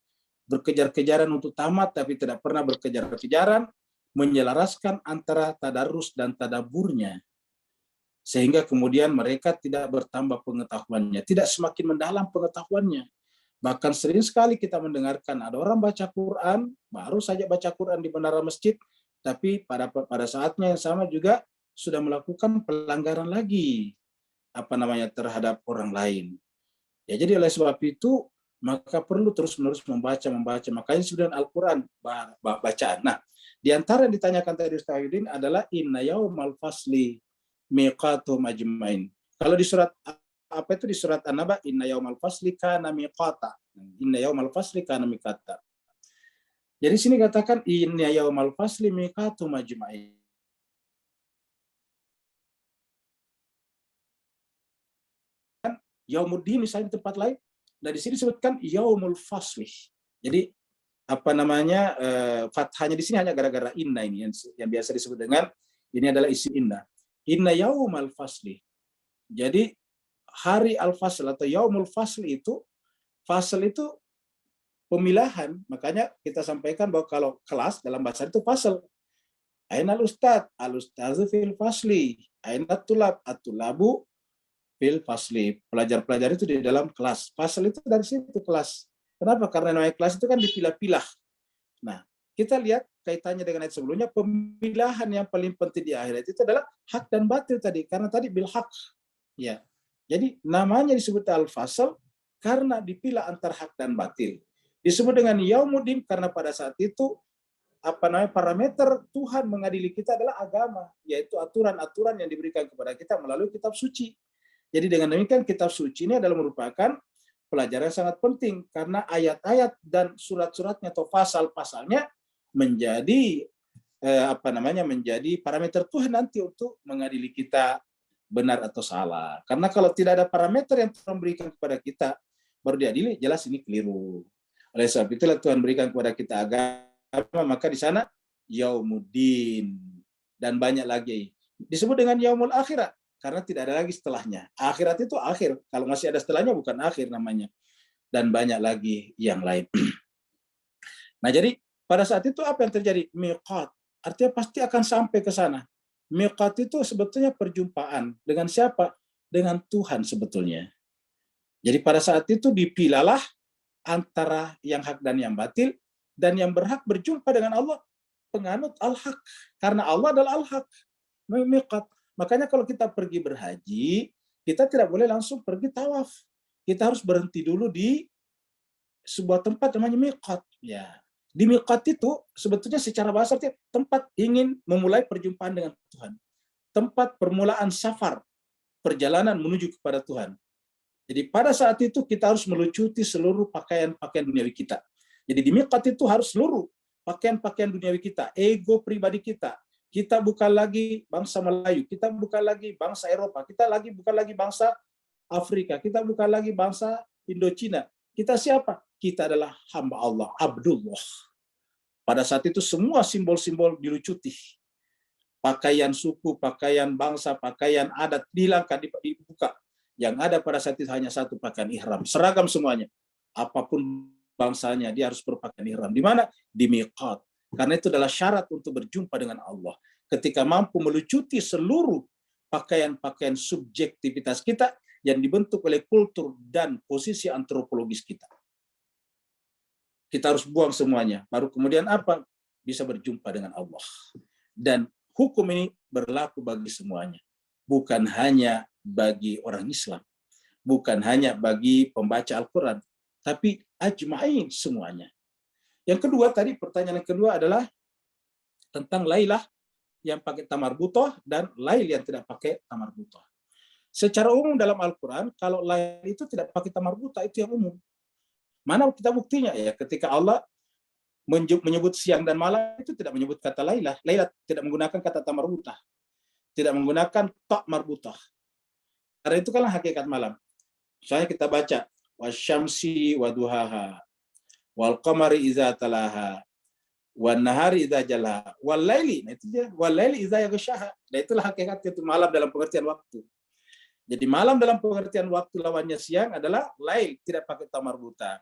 S1: Berkejar-kejaran untuk tamat, tapi tidak pernah berkejar-kejaran menyelaraskan antara tadarus dan tadaburnya. Sehingga kemudian mereka tidak bertambah pengetahuannya, tidak semakin mendalam pengetahuannya. Bahkan sering sekali kita mendengarkan ada orang baca Quran, baru saja baca Quran di menara masjid, tapi pada saatnya yang sama juga sudah melakukan pelanggaran lagi terhadap orang lain. Ya, jadi oleh sebab itu maka perlu terus-menerus membaca. Makanya sudah Al-Quran bacaan. Nah, di antara yang ditanyakan tadi Ustaz Yudin adalah inna yaumal fasli miqatum ajmain. Kalau di surat di surat An-Naba, inna yaumal fasli kana miqata. Inna yaumal fasli kana miqata. Jadi sini katakan inna yaumal fasli miqatum ajmain. Yaumuddin misalnya di tempat lain, dan di sini disebutkan yaumul fasli. Jadi fathahnya di sini hanya gara-gara inna ini yang biasa disebut dengan ini adalah isim inna. Inna yaumal fasli. Jadi hari al-fasl atau yaumul fasli itu, fasl itu pemilahan. Makanya kita sampaikan bahwa kalau kelas dalam bahasa itu fasl. Ainal ustad, al-ustadzu fil fasli. Ainat tulab, at-tulabu fil fasli. Pelajar-pelajar itu di dalam kelas. Fasl itu dari situ kelas. Kenapa? Karena namanya kelas itu kan dipilah-pilah. Nah, kita lihat kaitannya dengan ayat sebelumnya, pemilahan yang paling penting di akhirat itu adalah hak dan batil tadi. Karena tadi bil hak. Ya. Jadi namanya disebut al-fasl karena dipilah antara hak dan batil. Disebut dengan yaumuddin karena pada saat itu parameter Tuhan mengadili kita adalah agama, yaitu aturan-aturan yang diberikan kepada kita melalui kitab suci. Jadi dengan demikian kitab suci ini adalah merupakan pelajaran yang sangat penting karena ayat-ayat dan surat-suratnya atau pasal-pasalnya menjadi menjadi parameter Tuhan nanti untuk mengadili kita benar atau salah. Karena kalau tidak ada parameter yang Tuhan berikan kepada kita baru diadili, jelas ini keliru. Oleh sebab itulah Tuhan berikan kepada kita agama, maka di sana yaumuddin dan banyak lagi disebut dengan yaumul akhirat. Karena tidak ada lagi setelahnya. Akhirat itu akhir. Kalau masih ada setelahnya bukan akhir namanya. Dan banyak lagi yang lain. Nah jadi pada saat itu apa yang terjadi? Miqat. Artinya pasti akan sampai ke sana. Miqat itu sebetulnya perjumpaan. Dengan siapa? Dengan Tuhan sebetulnya. Jadi pada saat itu dipilahlah antara yang hak dan yang batil. Dan yang berhak berjumpa dengan Allah. Penganut al-haq. Karena Allah adalah al-haq. Miqat. Makanya kalau kita pergi berhaji, kita tidak boleh langsung pergi tawaf. Kita harus berhenti dulu di sebuah tempat namanya miqat. Ya. Di miqat itu sebetulnya secara bahasa artinya tempat ingin memulai perjumpaan dengan Tuhan. Tempat permulaan safar, perjalanan menuju kepada Tuhan. Jadi pada saat itu kita harus melucuti seluruh pakaian-pakaian duniawi kita. Jadi di miqat itu harus seluruh pakaian-pakaian duniawi kita, ego pribadi kita. Kita bukan lagi bangsa Melayu, kita bukan lagi bangsa Eropa, kita bukan lagi bangsa Afrika, kita bukan lagi bangsa Indochina. Kita siapa? Kita adalah hamba Allah, Abdullah. Pada saat itu semua simbol-simbol dilucuti. Pakaian suku, pakaian bangsa, pakaian adat dihilangkan, dibuka. Yang ada pada saat itu hanya satu pakaian ihram, seragam semuanya. Apapun bangsanya, dia harus berpakaian ihram. Di mana? Di miqat. Karena itu adalah syarat untuk berjumpa dengan Allah. Ketika mampu melucuti seluruh pakaian-pakaian subjektivitas kita yang dibentuk oleh kultur dan posisi antropologis kita. Kita harus buang semuanya. Baru kemudian apa? Bisa berjumpa dengan Allah. Dan hukum ini berlaku bagi semuanya. Bukan hanya bagi orang Islam. Bukan hanya bagi pembaca Al-Quran. Tapi ajma'in semuanya. Yang kedua tadi, pertanyaan yang kedua adalah tentang lailah yang pakai tamarbutoh dan lail yang tidak pakai tamarbutoh. Secara umum dalam Al-Quran, kalau lail itu tidak pakai tamarbutoh, itu yang umum. Mana kita buktinya? Ya, ketika Allah menyebut siang dan malam, itu tidak menyebut kata lailah. Lailah tidak menggunakan kata tamarbutoh. Tidak menggunakan ta' marbutoh. Karena itu kan hakikat malam. Misalnya kita baca, wasyamsi waduhaha, wal qamari idza talaha wan nahari idza jalaha wal laili. Nah itu dia, wal laili idza yaghshaha. Nah itulah hakikat itu malam dalam pengertian waktu. Jadi malam dalam pengertian waktu lawannya siang adalah lail, tidak pakai tamarbuta.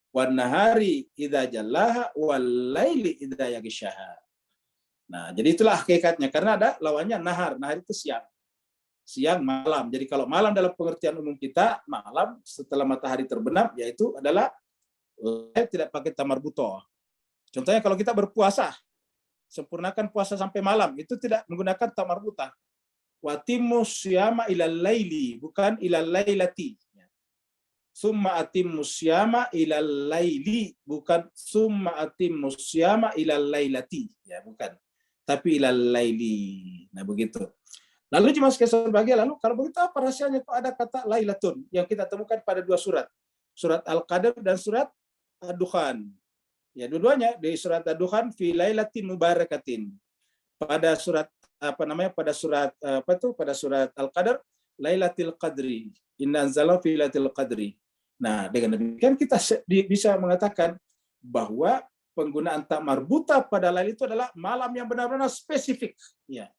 S1: Wan nahari idza jalaha wal laili idza yaghshaha. Nah, jadi itulah hakikatnya karena ada lawannya nahar. Nahar itu siang. siang, malam. Jadi kalau malam dalam pengertian umum kita, malam setelah matahari terbenam, yaitu adalah tidak pakai tamarbuto. Contohnya kalau kita berpuasa, sempurnakan puasa sampai malam, itu tidak menggunakan tamarbuta. Watimmu syama ilal laili, bukan ilal lailati. Summa atimmu syama ilal laili, bukan summa atimmu syama ilal lailati. Ya, bukan. Tapi ilal laili. Nah, begitu. Lalu cuma sekali bahagia, lalu kalau begitu apa rahasianya kok ada kata lailatun yang kita temukan pada dua surat. Surat Al-Qadr dan surat Ad-Dukhan. Ya, dua-duanya di surat Ad-Dukhan fi lailatin mubarakatin. Pada surat pada surat pada surat Al-Qadr Lailatul Qadri. Inna anzalahu fi Lailatul Qadri. Nah, dengan demikian kita bisa mengatakan bahwa penggunaan tak marbuta pada lail itu adalah malam yang benar-benar spesifik, ya.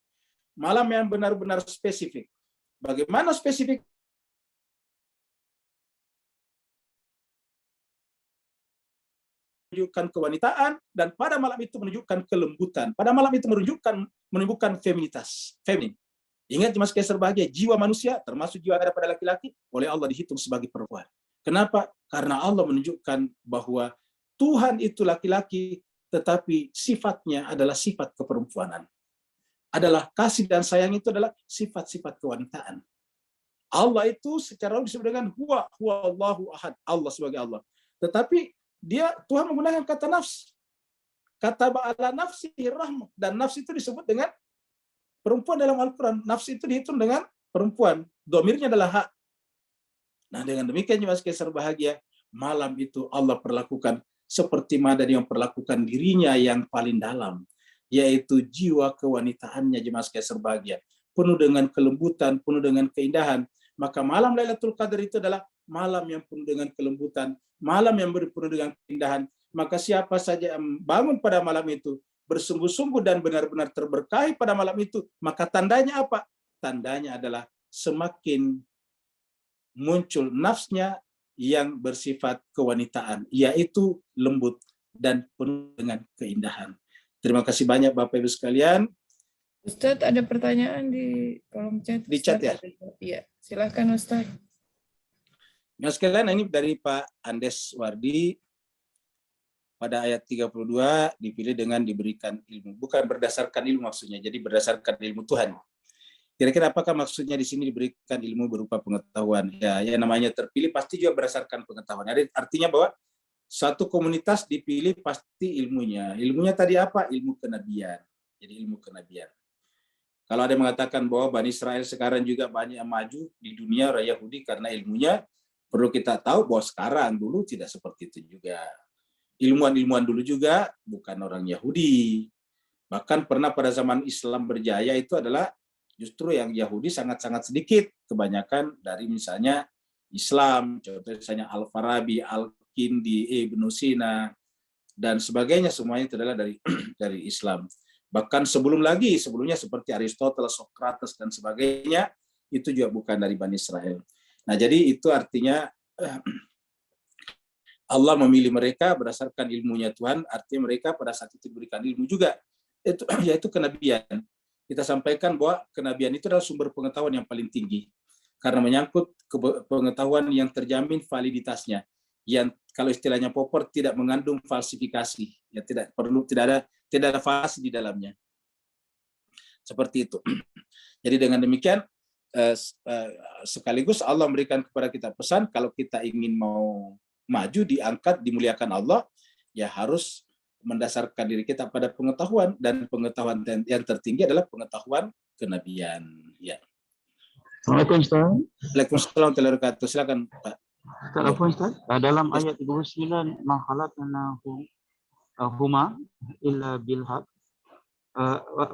S1: Malam yang benar-benar spesifik. Bagaimana spesifik? Menunjukkan kewanitaan, dan pada malam itu menunjukkan kelembutan. Pada malam itu menunjukkan feminitas, feminin. Ingat mas Kaiser bahagia, jiwa manusia termasuk jiwa ada pada laki-laki oleh Allah dihitung sebagai perempuan. Kenapa? Karena Allah menunjukkan bahwa Tuhan itu laki-laki, tetapi sifatnya adalah sifat keperempuanan. Adalah kasih dan sayang itu adalah sifat-sifat kewanitaan. Allah itu secara umum disebut dengan huwa Allahu ahad, Allah sebagai Allah. Tetapi Tuhan menggunakan kata nafs. Kata ba'ala nafsi rahmah, dan nafs itu disebut dengan perempuan dalam Al-Quran. Nafs itu dihitung dengan perempuan. Domirnya adalah hak. Nah, dengan demikian Mas Kaiser bahagia, malam itu Allah perlakukan seperti mana dia memperlakukan dirinya yang paling dalam, yaitu jiwa kewanitaannya Mas Kaiser bahagia, penuh dengan kelembutan, penuh dengan keindahan. Maka malam Lailatul Qadar itu adalah malam yang penuh dengan kelembutan, malam yang penuh dengan keindahan. Maka siapa saja yang bangun pada malam itu, bersungguh-sungguh dan benar-benar terberkahi pada malam itu, maka tandanya apa? Tandanya adalah semakin muncul nafsnya yang bersifat kewanitaan, yaitu lembut dan penuh dengan keindahan. Terima kasih banyak Bapak Ibu sekalian.
S3: Ustadz, ada pertanyaan di kolom chat.
S1: Di chat ya?
S3: Iya, silakan Ustadz.
S1: Mas sekalian, ini dari Pak Andes Wardi. Pada ayat 32 dipilih dengan diberikan ilmu. Bukan berdasarkan ilmu maksudnya, jadi berdasarkan ilmu Tuhan. Kira-kira apakah maksudnya di sini diberikan ilmu berupa pengetahuan? Ya, yang namanya terpilih pasti juga berdasarkan pengetahuan. Artinya bahwa satu komunitas dipilih pasti ilmunya. Ilmunya tadi apa? Ilmu kenabian. Jadi ilmu kenabian. Kalau ada yang mengatakan bahwa Bani Israel sekarang juga banyak yang maju di dunia raya Yahudi karena ilmunya, perlu kita tahu bahwa sekarang dulu tidak seperti itu juga. Ilmuwan-ilmuwan dulu juga bukan orang Yahudi. Bahkan pernah pada zaman Islam berjaya itu adalah justru yang Yahudi sangat-sangat sedikit. Kebanyakan dari misalnya Islam, contohnya misalnya Al-Farabi, Al-Kindi, Ibn Sina, dan sebagainya, semuanya itu adalah dari Islam. Bahkan sebelumnya seperti Aristoteles, Socrates, dan sebagainya, itu juga bukan dari Bani Israel. Nah, jadi itu artinya Allah memilih mereka berdasarkan ilmunya Tuhan, artinya mereka pada saat itu diberikan ilmu juga, yaitu kenabian. Kita sampaikan bahwa kenabian itu adalah sumber pengetahuan yang paling tinggi, karena menyangkut pengetahuan yang terjamin validitasnya, yang kalau istilahnya Popper tidak mengandung falsifikasi, ya tidak ada falsi di dalamnya. Seperti itu. Jadi dengan demikian, sekaligus Allah memberikan kepada kita pesan, kalau kita ingin mau maju, diangkat, dimuliakan Allah, ya harus mendasarkan diri kita pada pengetahuan, dan pengetahuan yang tertinggi adalah pengetahuan kenabian. Ya.
S5: Assalamualaikum Ustaz.
S1: Waalaikumsalam warahmatullahi wabarakatuh. Silakan Pak.
S5: Ustaz, dalam ayat 39, ma khalaqna huma illa bil haq.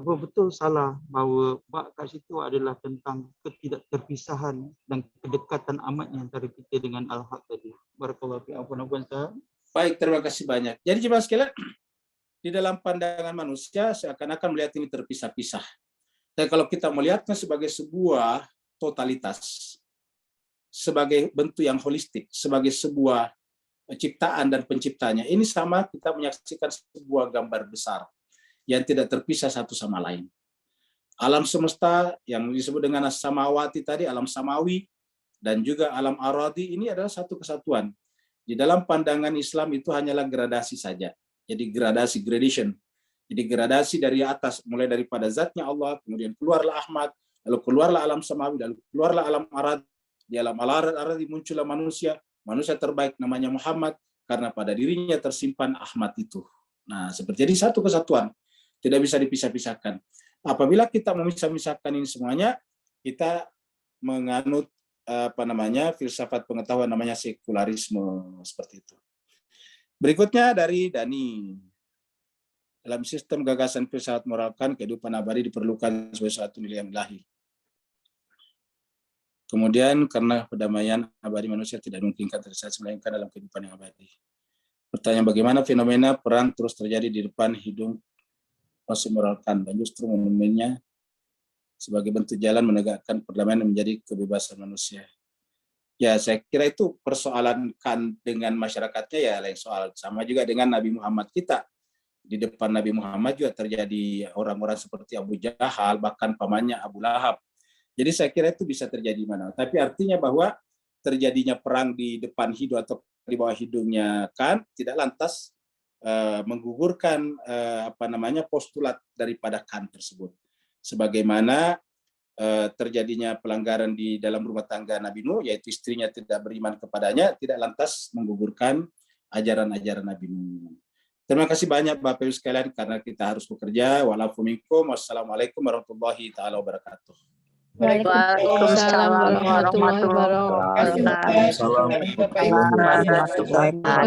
S5: Betul salah bahwa bab kat situ adalah tentang ketidakterpisahan dan kedekatan amatnya antara kita dengan al-haq tadi. Barakallahu fi ampun Ustaz.
S1: Baik, terima kasih banyak. Jadi jemaah sekalian, di dalam pandangan manusia seakan-akan melihat ini terpisah-pisah. Dan kalau kita melihatnya sebagai sebuah totalitas, sebagai bentuk yang holistik, sebagai sebuah ciptaan dan penciptanya, ini sama kita menyaksikan sebuah gambar besar yang tidak terpisah satu sama lain. Alam semesta yang disebut dengan as-samawati tadi, alam samawi, dan juga alam aradi, ini adalah satu kesatuan. Di dalam pandangan Islam itu hanyalah gradasi saja. Jadi gradation. Jadi gradasi dari atas, mulai daripada zatnya Allah, kemudian keluarlah Ahmad, lalu keluarlah alam samawi, lalu keluarlah alam aradi. Di alam aradi muncullah manusia terbaik namanya Muhammad, karena pada dirinya tersimpan Ahmad itu. Nah, seperti jadi satu kesatuan, tidak bisa dipisah-pisahkan. Apabila kita memisah-misahkan ini semuanya, kita menganut filsafat pengetahuan namanya sekularisme, seperti itu. Berikutnya dari Dani. Dalam sistem gagasan filsafat moral Kant, kehidupan abadi diperlukan sebagai suatu nilai yang ilahi. Kemudian karena perdamaian abadi manusia tidak memungkinkan terrealisasi melainkan dalam kehidupan yang abadi. Pertanyaan, bagaimana fenomena perang terus terjadi di depan hidung masih moral Kant dan justru momennya sebagai bentuk jalan menegakkan perdamaian menjadi kebebasan manusia. Ya, saya kira itu persoalan Kant dengan masyarakatnya ya lain soal. Sama juga dengan Nabi Muhammad kita. Di depan Nabi Muhammad juga terjadi orang-orang seperti Abu Jahal, bahkan pamannya Abu Lahab. Jadi saya kira itu bisa terjadi mana. Tapi artinya bahwa terjadinya perang di depan hidung atau di bawah hidungnya Kant tidak lantas menggugurkan postulat daripada Kant tersebut. Sebagaimana terjadinya pelanggaran di dalam rumah tangga Nabi Nuh, yaitu istrinya tidak beriman kepadanya, tidak lantas menggugurkan ajaran-ajaran Nabi Nuh. Terima kasih banyak Bapak Ibu sekalian, karena kita harus bekerja. Wassalamualaikum warahmatullahi taala wabarakatuh.
S4: Waalaikumsalam warahmatullahi wabarakatuh.
S3: Terima kasih Bapak.
S2: Waalaikumsalam
S3: Bapak Ibu.
S4: Warahmatullahi wabarakatuh.